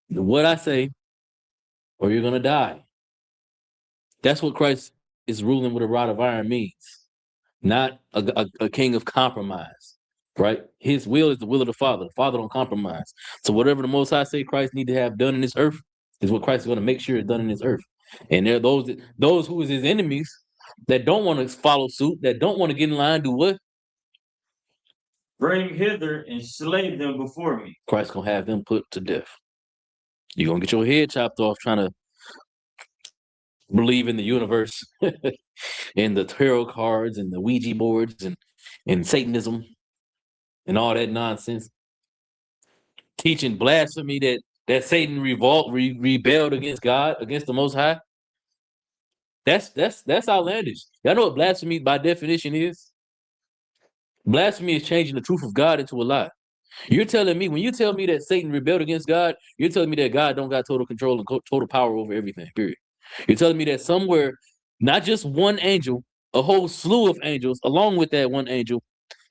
What I say or you're going to die. That's what Christ is ruling with a rod of iron means. Not a king of compromise, right? His will is the will of the Father. The Father don't compromise. So whatever the Most High say Christ need to have done in this earth is what Christ is going to make sure is done in this earth. And there are those who is his enemies that don't want to follow suit, that don't want to get in line, do what? Bring hither and slay them before me. Christ's going to have them put to death. You're going to get your head chopped off trying to believe in the universe and the tarot cards and the Ouija boards and and Satanism and all that nonsense, teaching blasphemy that Satan rebelled against God, against the Most High. That's outlandish. Y'all know what blasphemy by definition is? Blasphemy is changing the truth of God into a lie. You're telling me, when you tell me that Satan rebelled against God, you're telling me that God don't got total control and total power over everything, period. You're telling me that somewhere, not just one angel, a whole slew of angels, along with that one angel,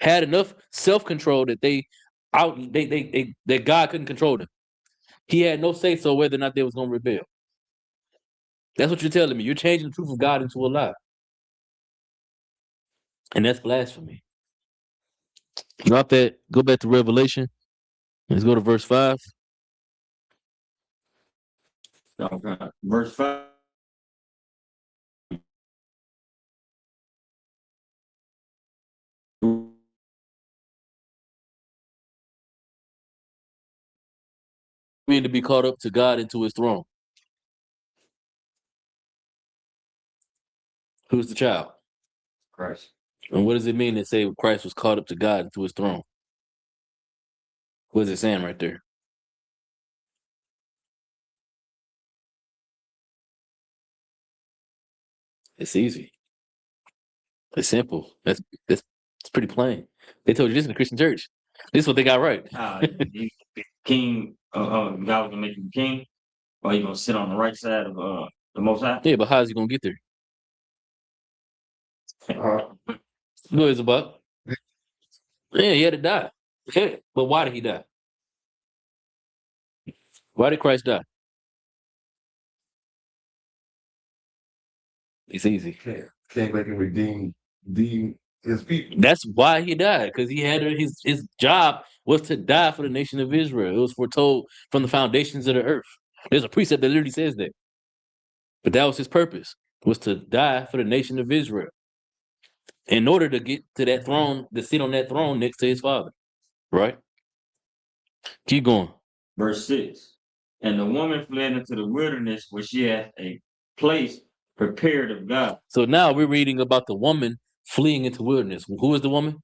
had enough self-control that that God couldn't control them. He had no say so whether or not they was gonna rebel. That's what you're telling me. You're changing the truth of God into a lie. And that's blasphemy. Drop that, go back to Revelation. Let's go to verse 5. Okay. Verse 5. Mean to be caught up to God and to his throne. Who's the child? Christ. And what does it mean to say Christ was caught up to God and to his throne? What is it saying right there? It's easy. It's simple. It's pretty plain. They told you this in the Christian church. This is what they got right. King, God was gonna make you king, or you gonna sit on the right side of the Most High? Yeah, but how's he gonna get there? Go ahead, Zabak. Yeah, he had to die. Yeah, but why did he die? Why did Christ die? It's easy. Can't make him redeem his people. That's why he died, because he had his job was to die for the nation of Israel. It was foretold from the foundations of the earth. There's a precept that literally says that. But that was his purpose, was to die for the nation of Israel, in order to get to that throne, to sit on that throne next to his father. Right? Keep going. Verse 6. And the woman fled into the wilderness where she had a place prepared of God. So now we're reading about the woman fleeing into wilderness. Who is the woman?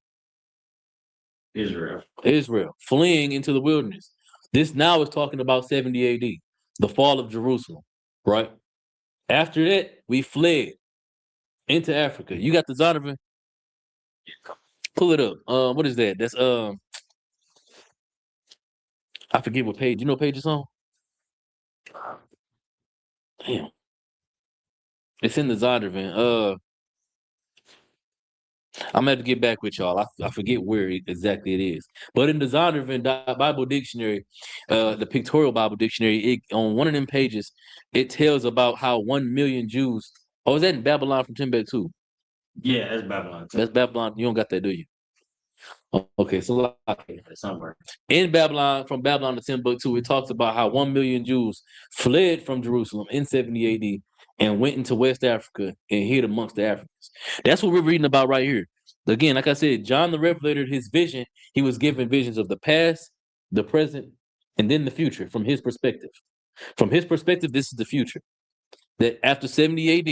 Israel. Israel, fleeing into the wilderness. This now is talking about 70 AD, the fall of Jerusalem, right? After that, we fled into Africa. You got the Zonovan? Pull it up. What is that? That's I forget what page. You know what page it's on? Damn. It's in the Zondervan. I'm gonna have to get back with y'all. I forget where exactly it is. But in the Zondervan Bible Dictionary, the Pictorial Bible Dictionary, on one of them pages, it tells about how 1 million Jews. Oh, is that in Babylon from Timbuktu? Yeah, that's Babylon. That's Babylon. You don't got that, do you? Okay, so somewhere in Babylon, from Babylon to Timbuktu, it talks about how 1 million Jews fled from Jerusalem in 70 AD and went into West Africa and hid amongst the Africans. That's what we're reading about right here. Again, like I said, John the Revelator, his vision, he was given visions of the past, the present, and then the future from his perspective. From his perspective, this is the future. That after 70 AD,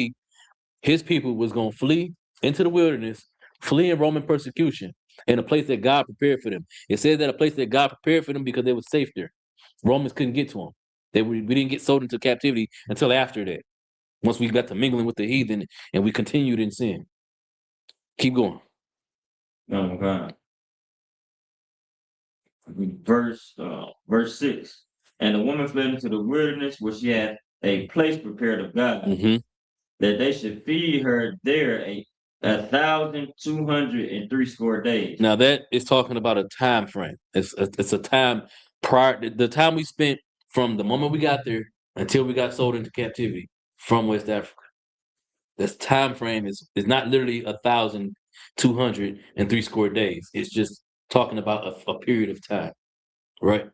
his people was going to flee into the wilderness, fleeing Roman persecution, in a place that God prepared for them. It says that a place that God prepared for them because they were safe there. Romans couldn't get to them. We didn't get sold into captivity until after that. Once we got to mingling with the heathen and we continued in sin. Keep going. Oh, God. Verse 6. And the woman fled into the wilderness where she had a place prepared of God, that they should feed her there 1,260 days. Now that is talking about a time frame. It's a time prior, the time we spent from the moment we got there until we got sold into captivity from West Africa. This time frame is not literally 1,260 days. It's just talking about a period of time, right?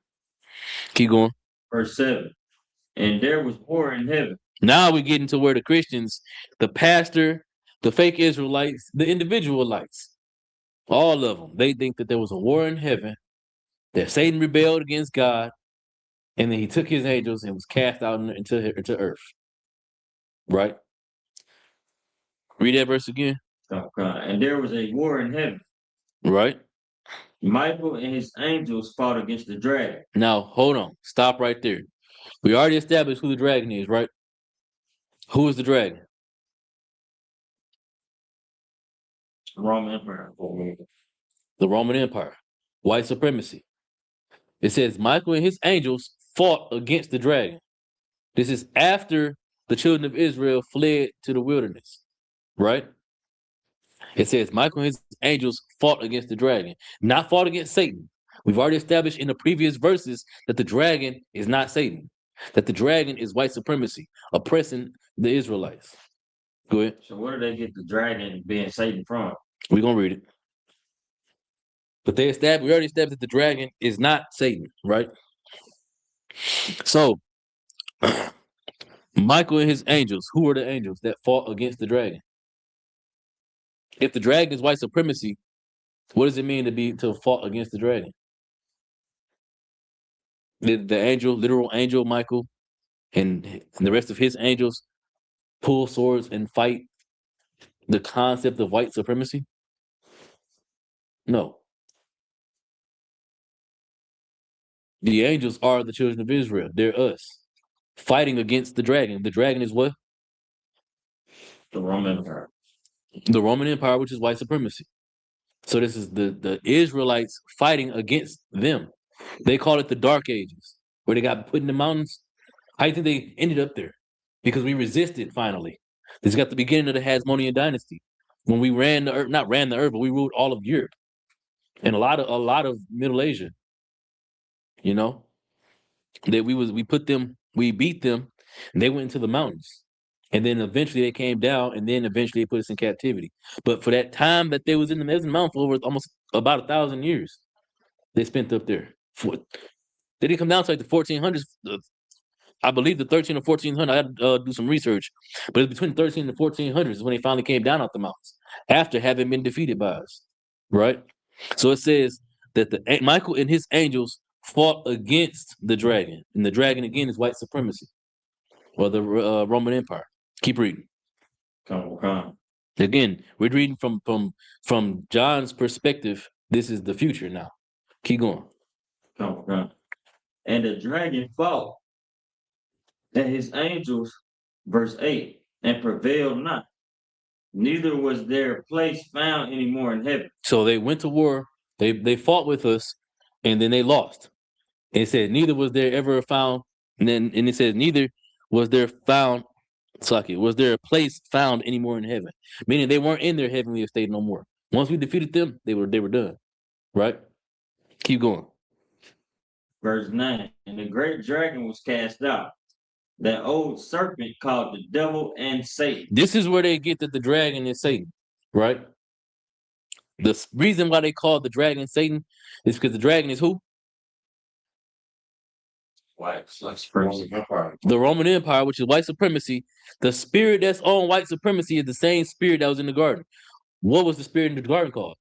Keep going. Verse 7. And there was war in heaven. Now we get into where the Christians, the pastor, the fake Israelites, the individualites, all of them, they think that there was a war in heaven, that Satan rebelled against God, and then he took his angels and was cast out into earth. Right? Read that verse again. Oh, God. And there was a war in heaven. right? Michael and his angels fought against the dragon. Now, hold on. Stop right there. We already established who the dragon is, right? Who is the dragon? Roman Empire. The Roman Empire. White supremacy. It says Michael and his angels fought against the dragon. This is after the children of Israel fled to the wilderness, right? It says Michael and his angels fought against the dragon, not fought against Satan. We've already established in the previous verses that the dragon is not Satan, that the dragon is white supremacy, oppressing the Israelites. Go ahead. So where did they get the dragon being Satan from? We're going to read it. But we already established that the dragon is not Satan, right? So, Michael and his angels, who are the angels that fought against the dragon? If the dragon is white supremacy, what does it mean to fought against the dragon? The angel, literal angel Michael, and the rest of his angels pull swords and fight the concept of white supremacy? No. The angels are the children of Israel. They're us. Fighting against the dragon. The dragon is what? The Roman Empire. The Roman Empire, which is white supremacy. So this is the Israelites fighting against them. They call it the Dark Ages, where they got put in the mountains. How do you think they ended up there? Because we resisted finally. This got the beginning of the Hasmonean dynasty. When we ran the earth, not ran the earth, but we ruled all of Europe and a lot of Middle Asia. You know? That we beat them, and they went into the mountains. And then eventually they came down, and then eventually they put us in captivity. But for that time that they was in the mountain for over almost about 1,000 years, they spent up there. They didn't come down to like the 1400s. I believe the 13 or 1400. I had to do some research, but it's between 13 and 1400s is when they finally came down out the mountains after having been defeated by us, right? So it says that Michael and his angels fought against the dragon, and the dragon again is white supremacy, or the Roman Empire. Keep reading. Come. Again, we're reading from John's perspective. This is the future now. Keep going. Come. And the dragon fought, and his angels, verse 8, and prevailed not. Neither was their place found anymore in heaven. So they went to war. They fought with us, and then they lost. And it said, neither was there ever found. And it says, neither was there found. Was there a place found anymore in heaven? Meaning they weren't in their heavenly estate no more. Once we defeated them, they were done. Right? Keep going. Verse 9. And the great dragon was cast out, that old serpent called the devil and Satan. This is where they get that the dragon is Satan, right? The reason why they call the dragon Satan is because the dragon is who? White supremacy. The Roman Empire, which is white supremacy. The spirit that's on white supremacy is the same spirit that was in the garden. What was the spirit in the garden called?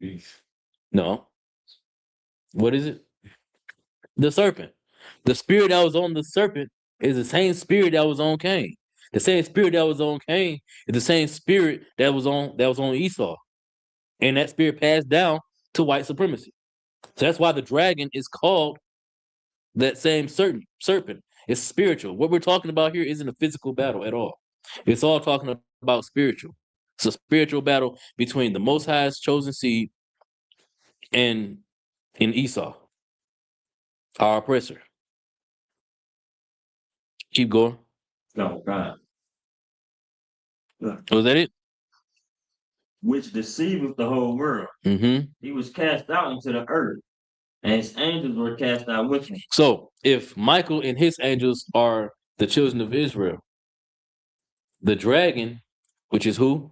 Peace. No. What is it? The serpent. The spirit that was on the serpent is the same spirit that was on Cain. The same spirit that was on Cain is the same spirit that was on Esau. And that spirit passed down to white supremacy. So that's why the dragon is called that same serpent. It's spiritual. What we're talking about here isn't a physical battle at all. It's all talking about spiritual. It's a spiritual battle between the Most High's chosen seed and Esau, our oppressor. Keep going. No, God. Was that it? Which deceiveth the whole world. Mm-hmm. He was cast out into the earth, and his angels were cast out with him. So, if Michael and his angels are the children of Israel, the dragon, which is who?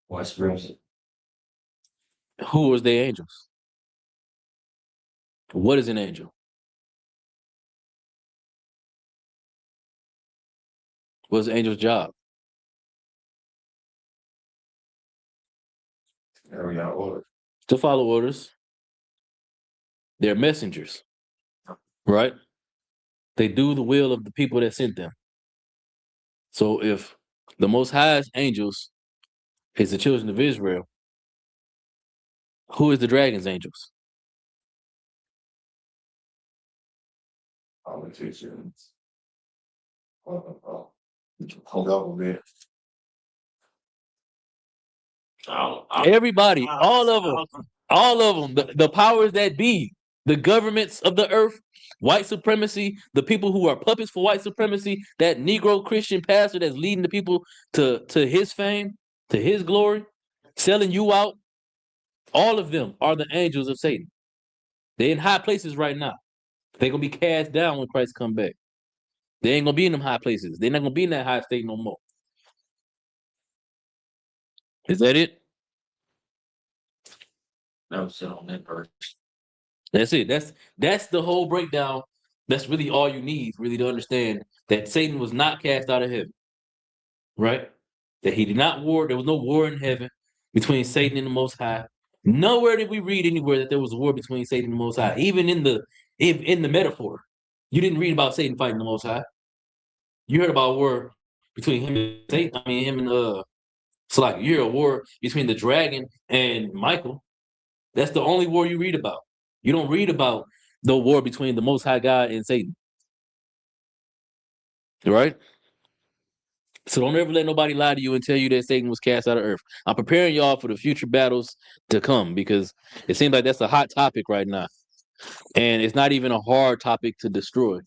White supremacy. Who was the angels? What is an angel? What's the angel's job? Carry out orders. To follow orders. They're messengers, right? They do the will of the people that sent them. So if the Most High's angels is the children of Israel, Who is the dragon's angels? Politicians. Government. Everybody, all of them, the powers that be, the governments of the earth, white supremacy, the people who are puppets for white supremacy, that Negro Christian pastor that's leading the people to his fame, to his glory, selling you out, all of them are the angels of Satan. They're in high places right now. They're gonna be cast down when Christ come back. They ain't gonna be in them high places. They're not gonna be in that high state no more. Is that it? That was it on that verse. That's it. That's the whole breakdown. That's really all you need, really, to understand that Satan was not cast out of heaven. Right? That he did not war. There was no war in heaven between Satan and the Most High. Nowhere did we read anywhere that there was a war between Satan and the Most High. Even in the metaphor, you didn't read about Satan fighting the Most High. You heard about a war between him and Satan. I mean, him and so like you hear a war between the dragon and Michael. That's the only war you read about. You don't read about the war between the Most High God and Satan. Right? So don't ever let nobody lie to you and tell you that Satan was cast out of earth. I'm preparing y'all for the future battles to come because it seems like that's a hot topic right now. And it's not even a hard topic to destroy.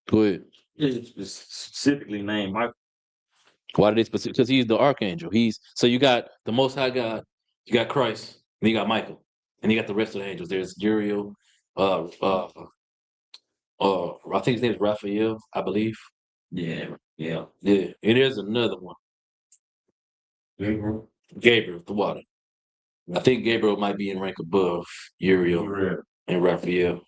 Go ahead. It's specifically named Michael. Why did they specific? Because he's the archangel. So you got the Most High God, you got Christ, and you got Michael, and you got the rest of the angels. There's Uriel, I think his name is Raphael, I believe. Yeah. And there's another one. Gabriel, the water. I think Gabriel might be in rank above Uriel and Raphael.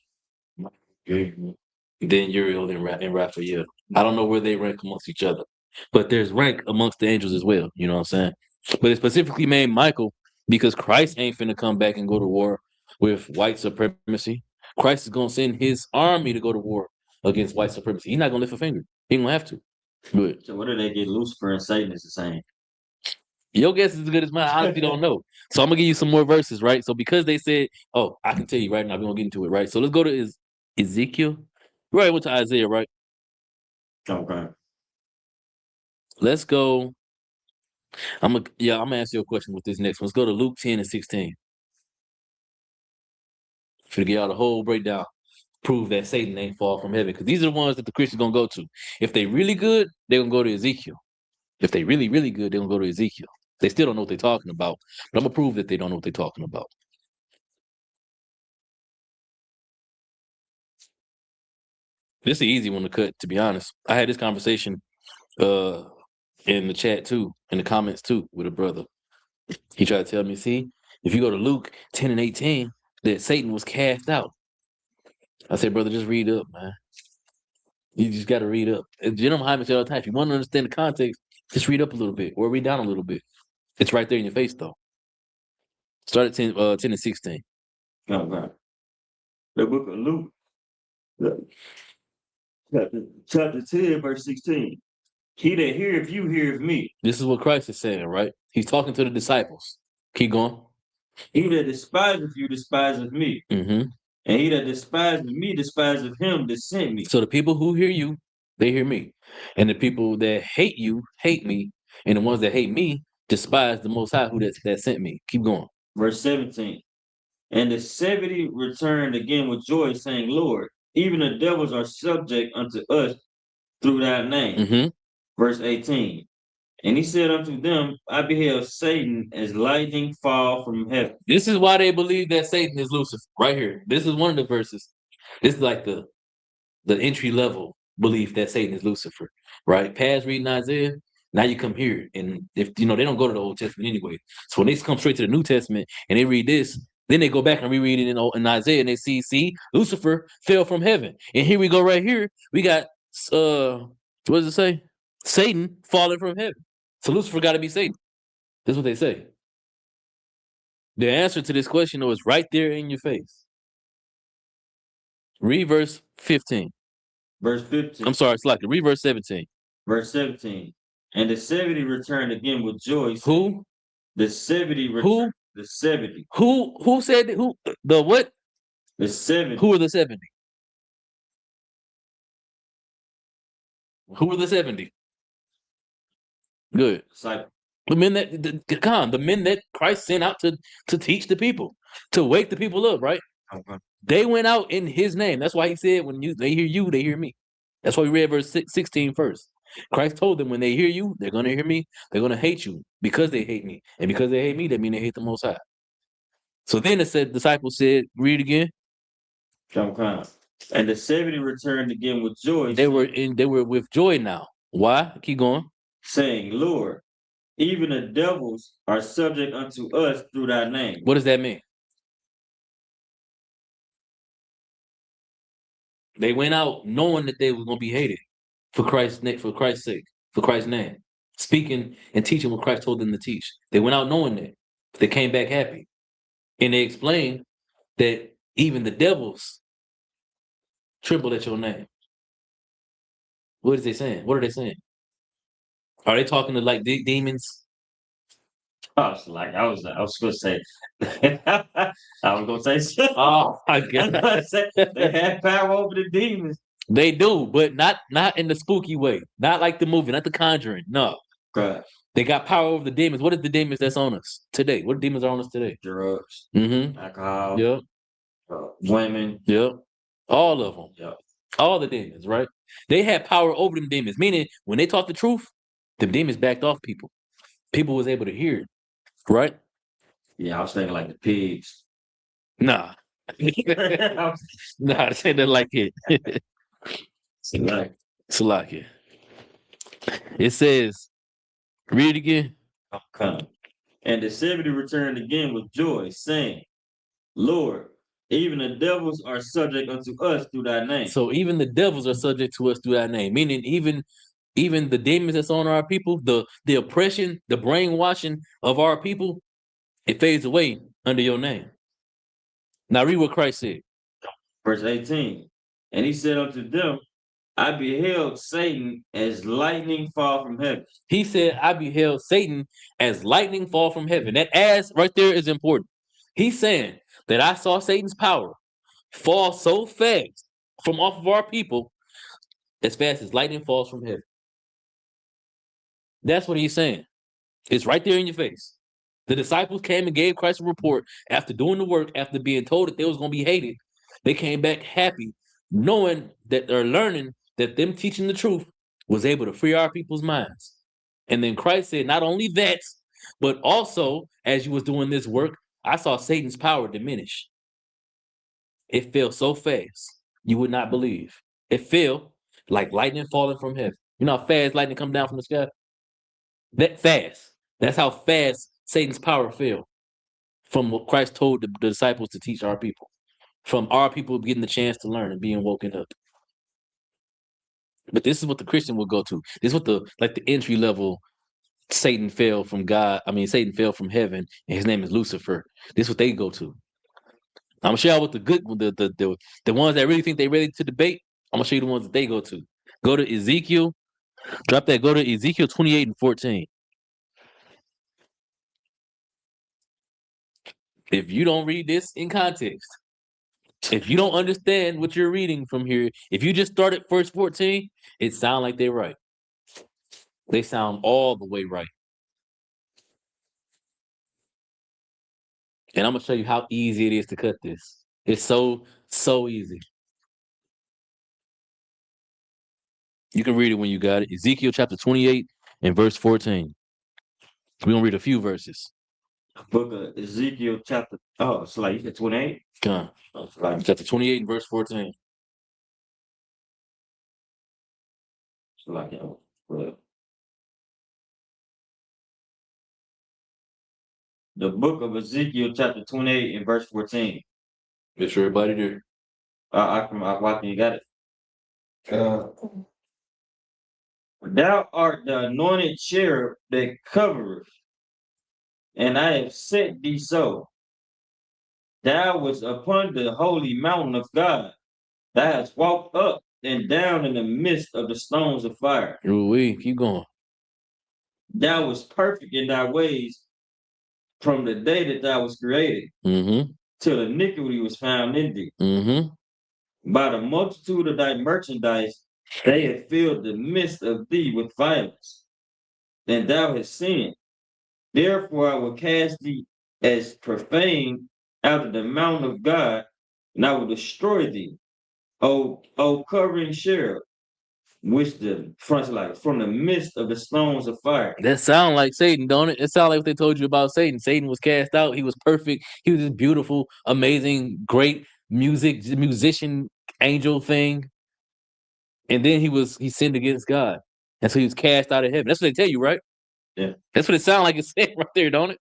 Then Uriel and Raphael. I don't know where they rank amongst each other, but there's rank amongst the angels as well. You know what I'm saying? But it specifically named Michael because Christ ain't finna come back and go to war with white supremacy. Christ is gonna send his army to go to war against white supremacy. He's not gonna lift a finger. He ain't gonna have to. Good. So what do they get? Lucifer and Satan is the same. Your guess is as good as mine. I honestly don't know. So I'm gonna give you some more verses, right? So because they said, oh, I can tell you right now, we're gonna get into it, right? So let's go to Ezekiel. Right, went to Isaiah, right? Okay. Let's go. I'm gonna ask you a question with this next one. Let's go to Luke 10 and 16. To get y'all the whole breakdown. Prove that Satan ain't fall from heaven. Because these are the ones that the Christians gonna go to. If they really good, they're gonna go to Ezekiel. If they really, really good, they're gonna go to Ezekiel. They still don't know what they're talking about. But I'm gonna prove that they don't know what they're talking about. This is an easy one to cut, to be honest. I had this conversation in the chat too, in the comments too, with a brother. He tried to tell me, see, if you go to Luke 10 and 18, that Satan was cast out. I said, brother, just read up, man. You just got to read up. General Muhammad said all the time, if you want to understand the context, just read up a little bit or read down a little bit. It's right there in your face, though. Start at 10 and 16. Oh, right. The book of Luke, chapter 10, verse 16. He that heareth you heareth me. This is what Christ is saying, right? He's talking to the disciples. Keep going. He that despiseth you despiseth me. Mm-hmm. And he that despiseth me despiseth him that sent me. So the people who hear you, they hear me. And the people that hate you, hate me. And the ones that hate me, despise the Most High who that sent me. Keep going. Verse 17. And the 70 returned again with joy, saying, Lord, even the devils are subject unto us through thy name. Mm-hmm. Verse 18. And he said unto them, I beheld Satan as lightning fall from heaven. This is why they believe that Satan is Lucifer. Right here. This is one of the verses. This is like the entry level belief that Satan is Lucifer. Right? Past reading Isaiah, now you come here. And if they don't go to the Old Testament anyway. So when they come straight to the New Testament and they read this, then they go back and reread it in Isaiah and they see, Lucifer fell from heaven. And here we go right here. We got what does it say? Satan falling from heaven. So Lucifer got to be Satan. That's what they say. The answer to this question, though, is right there in your face. Read verse 15. Verse 15. I'm sorry, Slacker. Read verse 17. Verse 17. And the 70 returned again with joy. Who? The 70 returned. Who? the 70. Who said that? Who the what? The 70. Who are the 70? Who are the 70? Good. It's like The men the men that Christ sent out to teach the people, to wake the people up, right? They went out in his name. That's why he said, when they hear you, they hear me. That's why we read verse 16 first. Christ told them, when they hear you, they're going to hear me. They're going to hate you because they hate me. And because they hate me, that means they hate the Most High. So then the disciples said, read again. come. And the 70 returned again with joy. They were with joy now. Why? Keep going. Saying, Lord, even the devils are subject unto us through thy name. What does that mean? They went out knowing that they were going to be hated for Christ's sake, for Christ's name, speaking and teaching what Christ told them to teach. They went out knowing that. They came back happy. And they explained that even the devils tremble at your name. What is they saying? What are they saying? Are they talking to like demons? I was gonna say I was gonna say oh my God. They have power over the demons. They do, but not in the spooky way. Not like the movie, not the Conjuring. No. Right. They got power over the demons. What is the demons that's on us today? What demons are on us today? Drugs, alcohol, yep, women, yep, all of them, yep, all the demons. Right? They had power over them demons. Meaning, when they taught the truth, the demons backed off people. People was able to hear it. Right? Yeah, I was thinking like the pigs. Nah. Nah, this ain't nothing like it. Salaki. It says, read it again. Okay. And the 70 returned again with joy, saying, Lord, even the devils are subject unto us through thy name. So even the devils are subject to us through thy name. Meaning even the demons that's on our people, the oppression, the brainwashing of our people, it fades away under your name. Now read what Christ said. Verse 18. And he said unto them, I beheld Satan as lightning fall from heaven. He said, I beheld Satan as lightning fall from heaven. That as right there is important. He's saying that I saw Satan's power fall so fast from off of our people, as fast as lightning falls from heaven. That's what he's saying. It's right there in your face. The disciples came and gave Christ a report after doing the work, after being told that they was going to be hated. They came back happy, knowing that they're learning that them teaching the truth was able to free our people's minds. And then Christ said, not only that, but also, as you was doing this work, I saw Satan's power diminish. It fell so fast, you would not believe. It fell like lightning falling from heaven. You know how fast lightning come down from the sky? That fast. That's how fast Satan's power fell from what Christ told the disciples to teach our people. From our people getting the chance to learn and being woken up. But this is what the Christian will go to. This is what the entry level Satan fell from God. I mean, Satan fell from heaven, and his name is Lucifer. This is what they go to. I'm gonna show you what the ones that really think they're ready to debate. I'm gonna show you the ones that they go to. Go to Ezekiel. Drop that. Go to Ezekiel 28 and 14. If you don't read this in context, if you don't understand what you're reading from here, if you just start at verse 14, it sounds like they're right. They sound all the way right. And I'm going to show you how easy it is to cut this. It's so easy. You can read it when you got it. Ezekiel chapter 28 and verse 14. We're going to read a few verses. Book of Ezekiel chapter, it's like you said 28? Come on. Chapter 28 and verse 14. It's like, the book of Ezekiel chapter 28 and verse 14. Make sure everybody there. I you got it. Thou art the anointed cherub that covereth, and I have set thee so. Thou wast upon the holy mountain of God. Thou hast walked up and down in the midst of the stones of fire. Keep going. Thou wast perfect in thy ways, from the day that thou was created, Mm-hmm. till iniquity was found in thee. Mm-hmm. By the multitude of thy merchandise, they have filled the midst of thee with violence, and thou hast sinned. Therefore I will cast thee as profane out of the mountain of God, and I will destroy thee, O covering cherub, which the front light from the midst of the stones of fire. That sound like Satan, don't it? It sound like what they told you about Satan. Satan was cast out. He was perfect. He was this beautiful, amazing, great musician, angel thing. And then he sinned against God. And so he was cast out of heaven. That's what they tell you, right? Yeah. That's what it sounds like it's saying right there, don't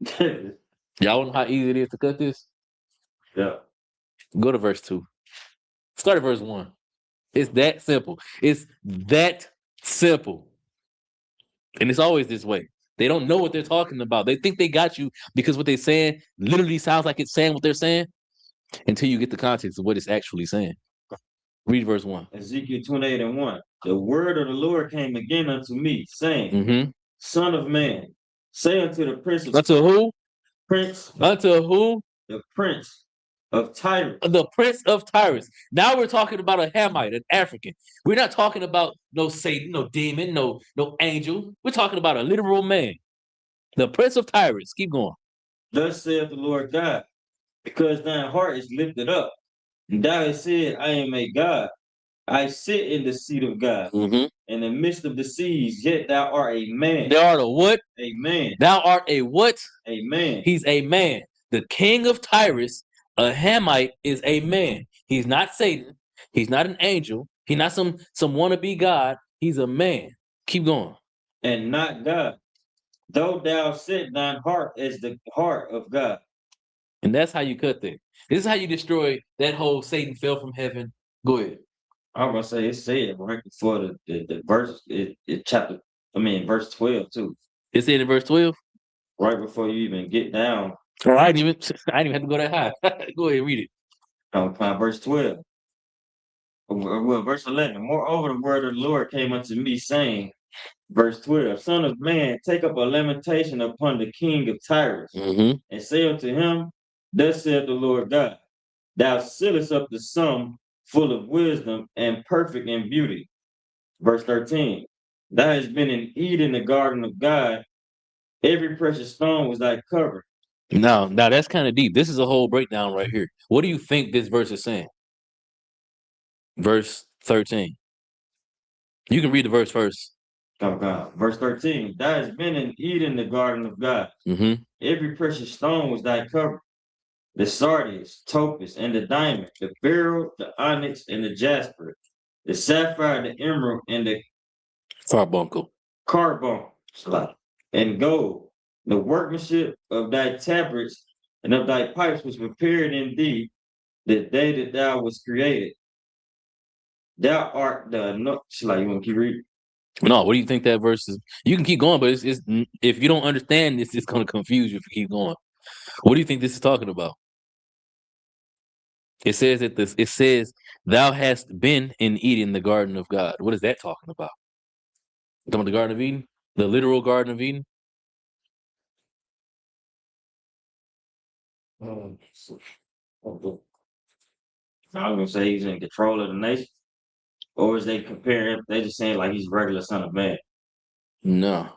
it? Y'all know how easy it is to cut this? Yeah. Go to verse 2. Start at verse 1. It's that simple. It's that simple. And it's always this way. They don't know what they're talking about. They think they got you because what they're saying literally sounds like it's saying what they're saying until you get the context of what it's actually saying. Read verse 1. Ezekiel 28:1. The word of the Lord came again unto me, saying, Mm-hmm. Son of man, say unto the prince of Unto who? Prince. Unto who? The prince of Tyrus. The prince of Tyrus. Now we're talking about a Hamite, an African. We're not talking about no Satan, no demon, no angel. We're talking about a literal man. The prince of Tyrus. Keep going. Thus saith the Lord God, because thine heart is lifted up, and thou hast said, I am a God. I sit in the seat of God, in the midst of the seas, yet thou art a man. Thou art a what? A man. Thou art a what? A man. He's a man. The king of Tyrus, a Hamite, is a man. He's not Satan. He's not an angel. He's not some wannabe God. He's a man. Keep going. And not God. Though thou set thine heart as the heart of God. And that's how you cut that. This is how you destroy that whole Satan fell from heaven. Go ahead. I was gonna say it said right before the verse, verse 12 too. It said in verse 12? Right before you even get down. Oh, I didn't even have to go that high. Go ahead, read it. Verse 12. Well, verse 11. Moreover, the word of the Lord came unto me, saying, verse 12, Son of man, take up a lamentation upon the king of Tyrus, and say unto him, Thus saith the Lord God, Thou sealest up the sum full of wisdom and perfect in beauty. Verse 13, Thou hast been in Eden, the garden of God. Every precious stone was thy cover. Now that's kind of deep. This is a whole breakdown right here. What do you think this verse is saying? Verse 13. You can read the verse first. Verse 13, Thou hast been in Eden, the garden of God. Every precious stone was thy cover. The sardius, topaz, and the diamond, the beryl, the onyx, and the jasper, the sapphire, the emerald, and the carbuncle, and gold. The workmanship of thy tabrets and of thy pipes was prepared in thee the day that thou was created. Thou art the you want to keep reading? No, what do you think that verse is? You can keep going, but it's if you don't understand this, it's going to confuse you if you keep going. What do you think this is talking about? It says thou hast been in Eden, the garden of God. What is that talking about? Talking about the Garden of Eden? The literal Garden of Eden? I was gonna say he's in control of the nation. Or is they comparing, they just saying like he's regular son of man? No.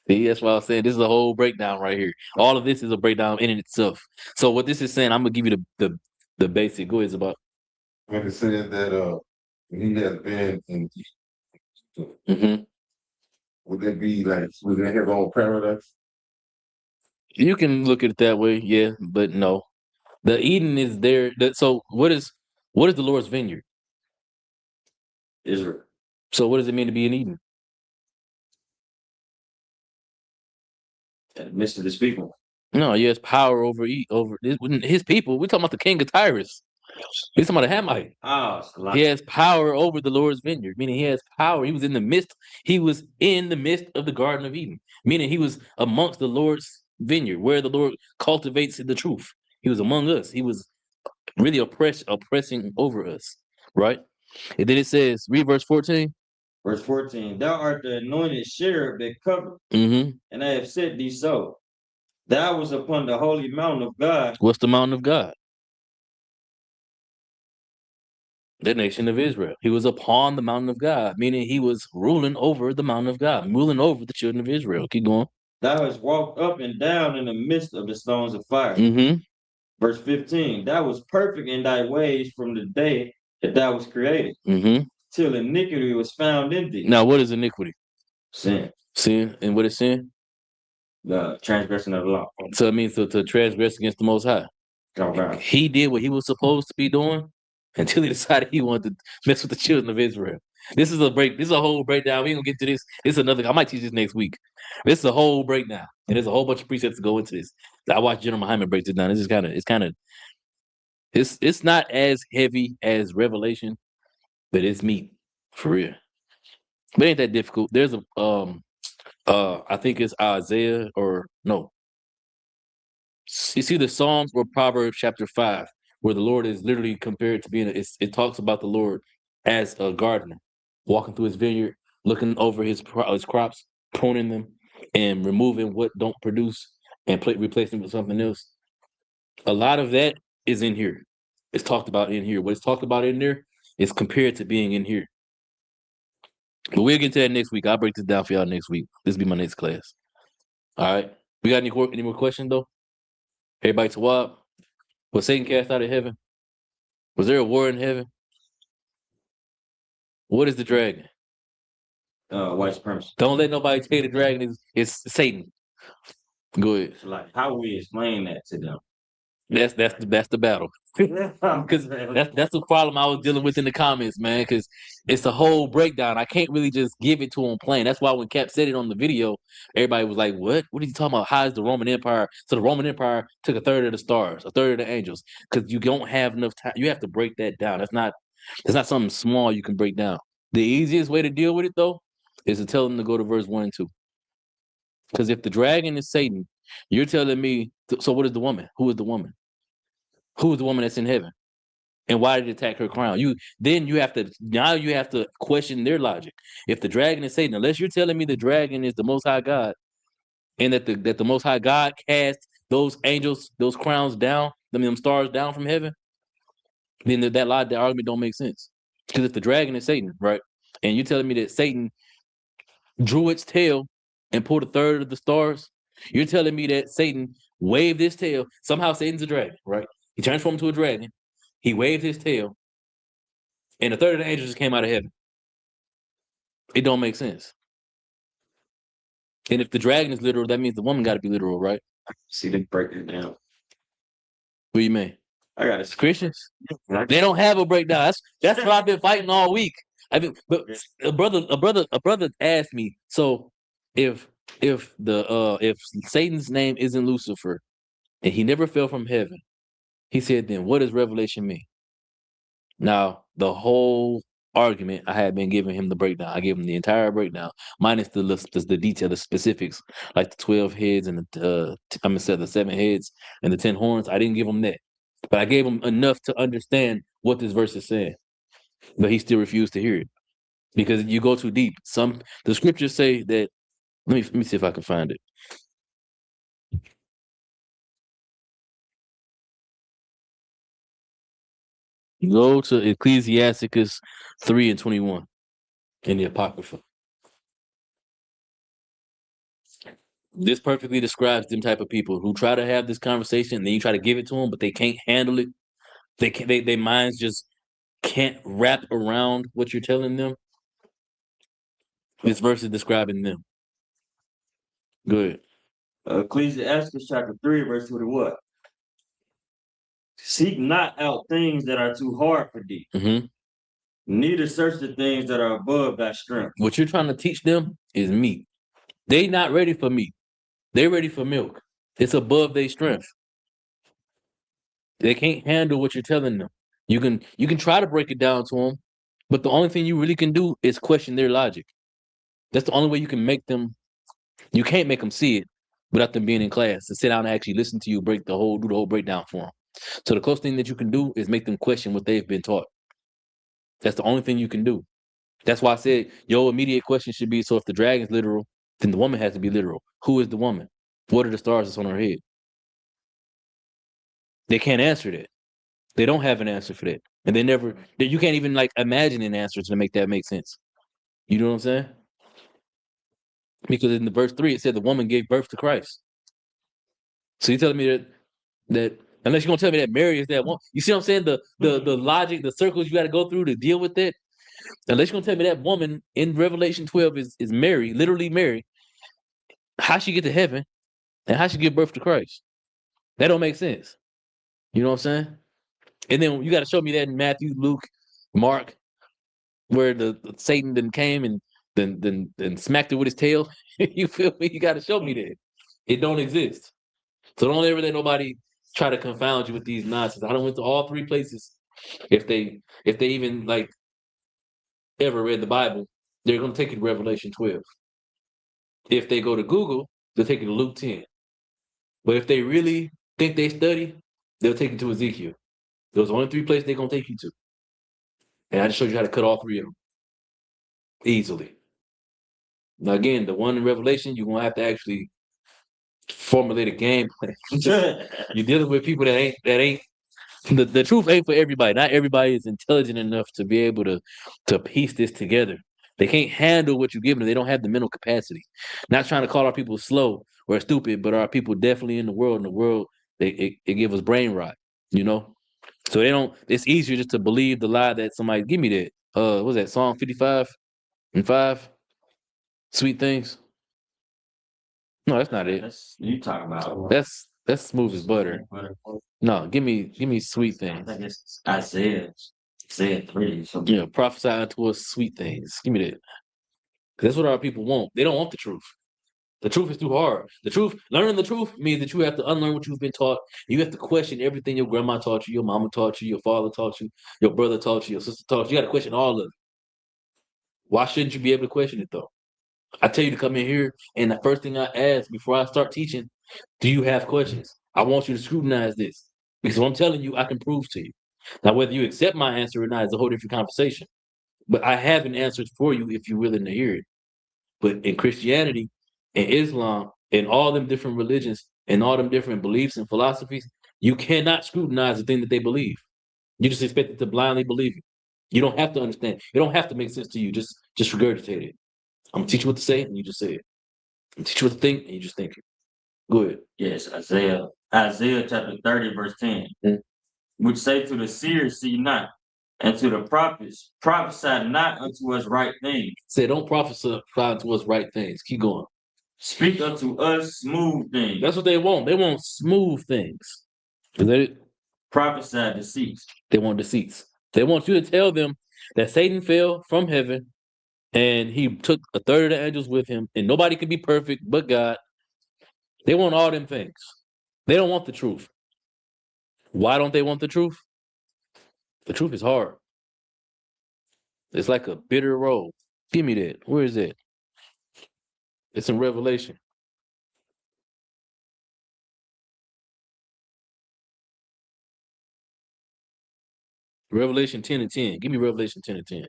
See, that's why I was saying this is a whole breakdown right here. All of this is a breakdown in itself. So what this is saying, I'm gonna give you the basic. Go ahead, about. When it says that he has been in would it be like within his own paradise? You can look at it that way, yeah, but no. The Eden is there. So what is the Lord's vineyard? Israel. So what does it mean to be in Eden? In the midst of his people. No, he has power over his people. We're talking about the king of Tyrus. He's talking about a Hamite. He has power over the Lord's vineyard, meaning he has power. He was in the midst of the Garden of Eden, meaning he was amongst the Lord's vineyard, where the Lord cultivates the truth. He was among us. He was really oppressing over us, right? And then it says, read verse 14. Verse 14, Thou art the anointed cherub that covered, and I have set thee so. That was upon the holy mountain of God. What's the mountain of God? The nation of Israel. He was upon the mountain of God, meaning he was ruling over the mountain of God, ruling over the children of Israel. Keep going. Thou hast walked up and down in the midst of the stones of fire. Mm-hmm. Verse 15. Thou was perfect in thy ways from the day that thou was created, Mm-hmm. till iniquity was found in thee. Now, what is iniquity? Sin. Sin. And what is sin? The transgression of the law. So it means to transgress against the Most High. Right. He did what he was supposed to be doing until he decided he wanted to mess with the children of Israel. This is a break. This is a whole breakdown. We ain't gonna get to this. This is another. I might teach this next week. This is a whole breakdown, and there's a whole bunch of precepts to go into this. I watched General Muhammad break this down. This is it's not as heavy as Revelation, but it's meat for real. But it ain't that difficult. There's a I think it's Isaiah or no. It's either Psalms or Proverbs chapter 5, where the Lord is literally compared to being. It talks about the Lord as a gardener, walking through his vineyard, looking over his crops, pruning them, and removing what don't produce and replacing with something else. A lot of that is in here. It's talked about in here. What it's talked about in there is compared to being in here. But we'll get to that next week. I'll break this down for y'all next week. This will be my next class. All right. We got any more questions though? Everybody to what? Was Satan cast out of heaven? Was there a war in heaven? What is the dragon? White supremacy. Don't let nobody tell you the dragon is Satan. Go ahead. Like, how would we explain that to them? That's the battle. Because that's the problem I was dealing with in the comments, man. Because it's a whole breakdown. I can't really just give it to them plain. That's why when Cap said it on the video, everybody was like, "What? What are you talking about? How is the Roman Empire?" So the Roman Empire took a third of the stars, a third of the angels. Because you don't have enough time. You have to break that down. That's not something small you can break down. The easiest way to deal with it though is to tell them to go to verse 1 and 2. Because if the dragon is Satan, you're telling me. So what is the woman? Who is the woman? Who is the woman that's in heaven? And why did it attack her crown? You have to question their logic. If the dragon is Satan, unless you're telling me the dragon is the Most High God, and that the Most High God cast those angels, those crowns down, them stars down from heaven, then that argument don't make sense. Because if the dragon is Satan, right, and you're telling me that Satan drew its tail and pulled a third of the stars, you're telling me that Satan waved his tail. Somehow Satan's a dragon, right? He transformed into a dragon. He waved his tail, and a third of the angels just came out of heaven. It don't make sense. And if the dragon is literal, that means the woman got to be literal, right? See, they break it down. What do you mean? I got it. Christians? They don't have a breakdown. That's what I've been fighting all week. But a brother asked me. So if Satan's name isn't Lucifer, and he never fell from heaven, he said, then what does Revelation mean? Now, the whole argument, I had been giving him the breakdown. I gave him the entire breakdown, minus the detail, the specifics, like the 12 heads and the 7 heads and the 10 horns. I didn't give him that. But I gave him enough to understand what this verse is saying. But he still refused to hear it. Because you go too deep. The scriptures say that, let me see if I can find it. Go to Ecclesiasticus 3 and 21 in the Apocrypha. This perfectly describes them type of people who try to have this conversation, and then you try to give it to them, but they can't handle it. Their minds just can't wrap around what you're telling them. This verse is describing them. Good. Ecclesiastes chapter 3, verse 21. Seek not out things that are too hard for thee. Mm-hmm. Neither search the things that are above thy strength. What you're trying to teach them is meat. They not ready for meat. They're ready for milk. It's above their strength. They can't handle what you're telling them. You can try to break it down to them, but the only thing you really can do is question their logic. That's the only way you can make them. You can't make them see it without them being in class to sit down and actually listen to you do the whole breakdown for them. So the closest thing that you can do is make them question what they've been taught. That's the only thing you can do. That's why I said your immediate question should be: so if the dragon's literal, then the woman has to be literal. Who is the woman? What are the stars that's on her head? They can't answer that. They don't have an answer for that. And you can't even like imagine an answer to make that make sense. You know what I'm saying? Because in the verse 3, it said the woman gave birth to Christ. So you telling me that unless you're gonna tell me that Mary is that one, you see what I'm saying? The logic, the circles you got to go through to deal with it. Unless you're gonna tell me that woman in Revelation 12 is Mary, literally Mary, how she get to heaven and how she give birth to Christ? That don't make sense. You know what I'm saying? And then you got to show me that in Matthew, Luke, Mark, where the Satan then came and then smacked it with his tail. You feel me? You got to show me that. It don't exist. So don't ever let nobody try to confound you with these nonsense. I done went to all 3 places. If they even like ever read the Bible, they're gonna take you to Revelation 12. If they go to Google, they'll take you to Luke 10. But if they really think they study, they'll take you to Ezekiel. Those are only 3 places they're gonna take you to. And I just showed you how to cut all 3 of them easily. Now again, the one in Revelation, you're gonna have to actually formulate a game plan. You're dealing with people that ain't the truth ain't for everybody. Not everybody is intelligent enough to be able to piece this together. They can't handle what you give them. They don't have the mental capacity. Not trying to call our people slow or stupid, but our people definitely in the world. In the world, it give us brain rot. You know, so they don't. It's easier just to believe the lie that somebody give me that. What was that Psalm 55:5? Sweet things. No, that's not it. You talking about? That's smooth as butter. No, give me sweet I things. think it's Isaiah 3. Something. Yeah, prophesy unto us sweet things. Give me that. 'Cause that's what our people want. They don't want the truth. The truth is too hard. Learning the truth means that you have to unlearn what you've been taught. You have to question everything your grandma taught you, your mama taught you, your father taught you, your brother taught you, your sister taught you. You got to question all of it. Why shouldn't you be able to question it though? I tell you to come in here, and the first thing I ask before I start teaching, do you have questions? I want you to scrutinize this because what I'm telling you, I can prove to you. Now, whether you accept my answer or not is a whole different conversation. But I have an answer for you if you're willing to hear it. But in Christianity and Islam and all them different religions and all them different beliefs and philosophies, you cannot scrutinize the thing that they believe. You just expect it to blindly believe it. You don't have to understand. It don't have to make sense to you. Just regurgitate it. I'm gonna teach you what to say, and you just say it. I'm gonna teach you what to think, and you just think it. Go ahead. Yes, Isaiah chapter 30, verse 10. Which say to the seers, see not, and to the prophets, prophesy not unto us right things. Say, don't prophesy unto us right things. Keep going. Speak unto us smooth things. That's what they want. They want smooth things. Is that it? Prophesy deceits. They want deceits. They want you to tell them that Satan fell from heaven and he took a third of the angels with him, and nobody can be perfect but God. They want all them things. They don't want the truth. Why don't they want the truth? The truth is hard. It's like a bitter road. Give me that. Where is it? It's in Revelation. Revelation 10:10. Give me Revelation 10:10.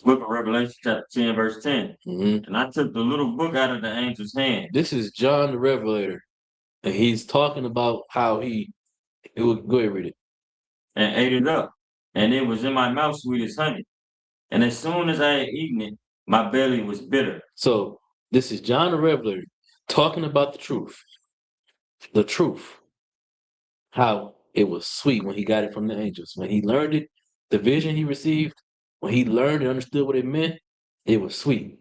Book of Revelation chapter 10, verse 10. And I took the little book out of the angel's hand. This is John the Revelator. And he's talking about how he go ahead, read it. And ate it up. And it was in my mouth sweet as honey. And as soon as I had eaten it, my belly was bitter. So this is John the Revelator talking about the truth. The truth. How it was sweet when he got it from the angels. When he learned it, the vision he received, when he learned and understood what it meant, it was sweet.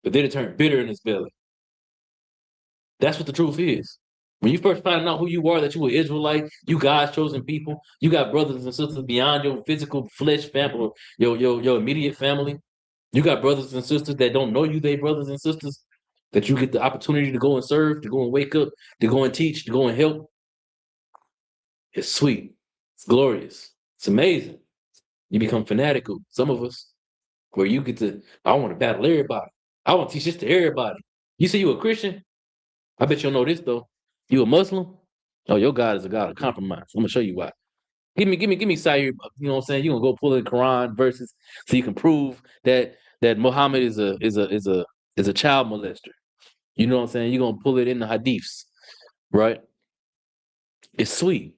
But then it turned bitter in his belly. That's what the truth is. When you first find out who you are, that you were Israelite, you God's chosen people, you got brothers and sisters beyond your physical flesh family, your immediate family. You got brothers and sisters that don't know you, they brothers and sisters, that you get the opportunity to go and serve, to go and wake up, to go and teach, to go and help. It's sweet. It's glorious. It's amazing. You become fanatical, some of us, where you get to, I want to battle everybody. I want to teach this to everybody. You say you a Christian? I bet you'll know this, though. You a Muslim? Oh, your God is a God of compromise. I'm going to show you why. Give me side here. You know what I'm saying? You gonna go pull the Quran verses so you can prove that Muhammad is a child molester. You know what I'm saying? You're gonna pull it in the hadiths, right? It's sweet.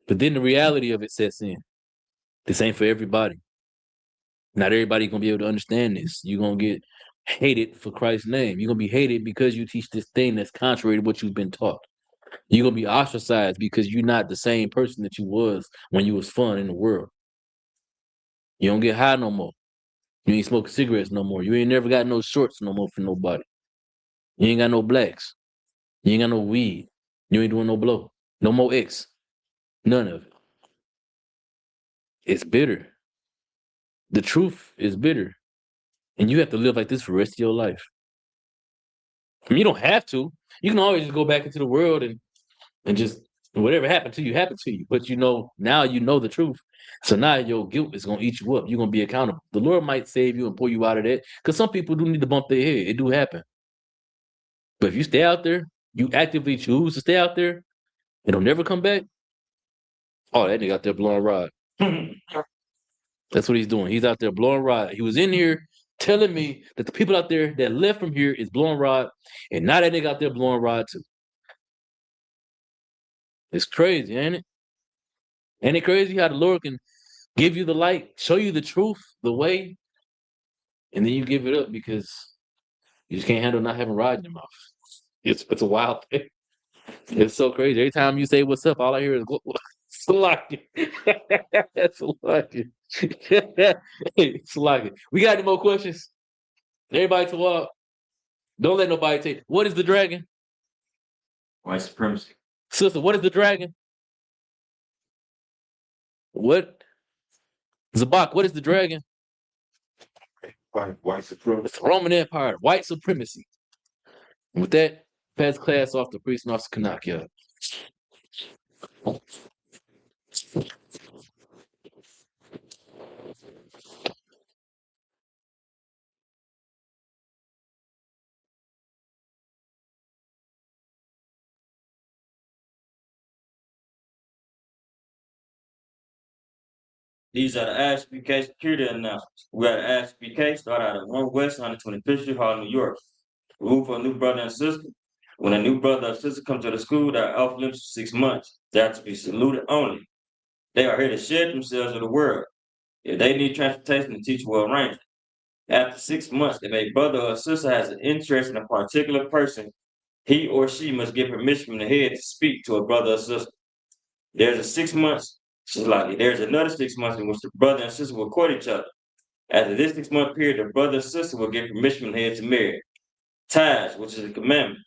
But then the reality of it sets in. This ain't for everybody. Not everybody gonna be able to understand this. You're gonna get hated for Christ's name. You're gonna be hated because you teach this thing that's contrary to what you've been taught. You're gonna be ostracized because you're not the same person that you was when you was fun in the world. You don't get high no more. You ain't smoking cigarettes no more. You ain't never got no shorts no more for nobody. You ain't got no blacks. You ain't got no weed. You ain't doing no blow. No more X. None of it. It's bitter. The truth is bitter. And you have to live like this for the rest of your life. I mean, you don't have to. You can always just go back into the world and just whatever happened to you. But you know, now you know the truth. So now your guilt is gonna eat you up. You're gonna be accountable. The Lord might save you and pull you out of that. Because some people do need to bump their head. It do happen. But if you stay out there, you actively choose to stay out there, and don't never come back. Oh, that nigga out there blowing rod. That's what he's doing. He's out there blowing rod. He was in here telling me that the people out there that left from here is blowing rod, and now that nigga out there blowing rod too. It's crazy, ain't it? Ain't it crazy how the Lord can give you the light, show you the truth, the way, and then you give it up because you just can't handle not having rod in your mouth. It's a wild thing. It's so crazy. Every time you say what's up, all I hear is Salaki. Salaki. Salaki. We got any more questions? Everybody to walk. Don't let nobody take. What is the dragon? White supremacy. Sister, what is the dragon? What? Zabak, what is the dragon? White supremacy. It's the Roman Empire, white supremacy. And with that, pass class off to Priest and Officer Kanakia. These are the ASPK security announcements. We got an ASPK start out at 1 West 125th Street Hall, New York. Rule for a new brother and sister. When a new brother or sister comes to the school, they are off limits for 6 months. They have to be saluted only. They are here to share themselves with the world. If they need transportation, the teacher will arrange it. After 6 months, if a brother or sister has an interest in a particular person, he or she must get permission from the head to speak to a brother or sister. There's 6 months. There's another 6 months in which the brother and sister will court each other. After this 6 month period, the brother and sister will get permission from the head to marry. Ties, which is a commandment,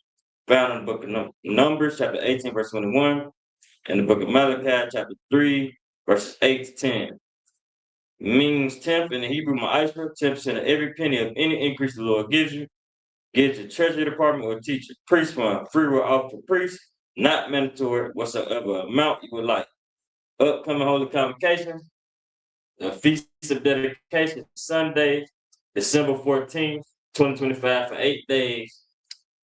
found in the book of Numbers, chapter 18, verse 21, and the book of Malachi, chapter 3, verses 8 to 10. Means 10th in the Hebrew ma'asra, 10% of every penny of any increase the Lord gives you. Gives the treasury department or teacher. Priest fund, free will offer for priests, not mandatory whatsoever amount you would like. Upcoming holy convocations, the Feast of Dedication, Sunday, December 14th, 2025, for 8 days.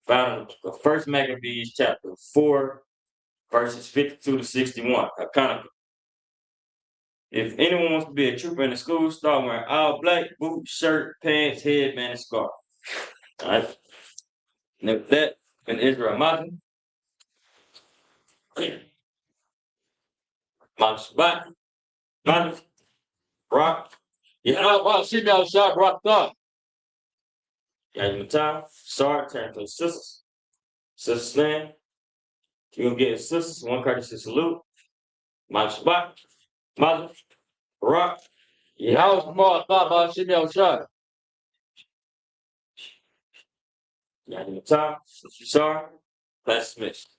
Found in First Maccabees, chapter 4, verses 52 to 61. Hanukkah. If anyone wants to be a trooper in the school, start wearing all black, boots, shirt, pants, headband, and scarf. All right. And with that, in Israel, Martin. Shabbat. Martin. Rock. Yeah, shit me outside, rock up. Yeah, time. Start, turn to the sisters. Sisters stand. You're gonna get sisters, one courtesy salute. Shabbat. Martin. Rock. Yeah, I was small, thought about shit me outside. Yeah, time. Sorry. Class dismissed.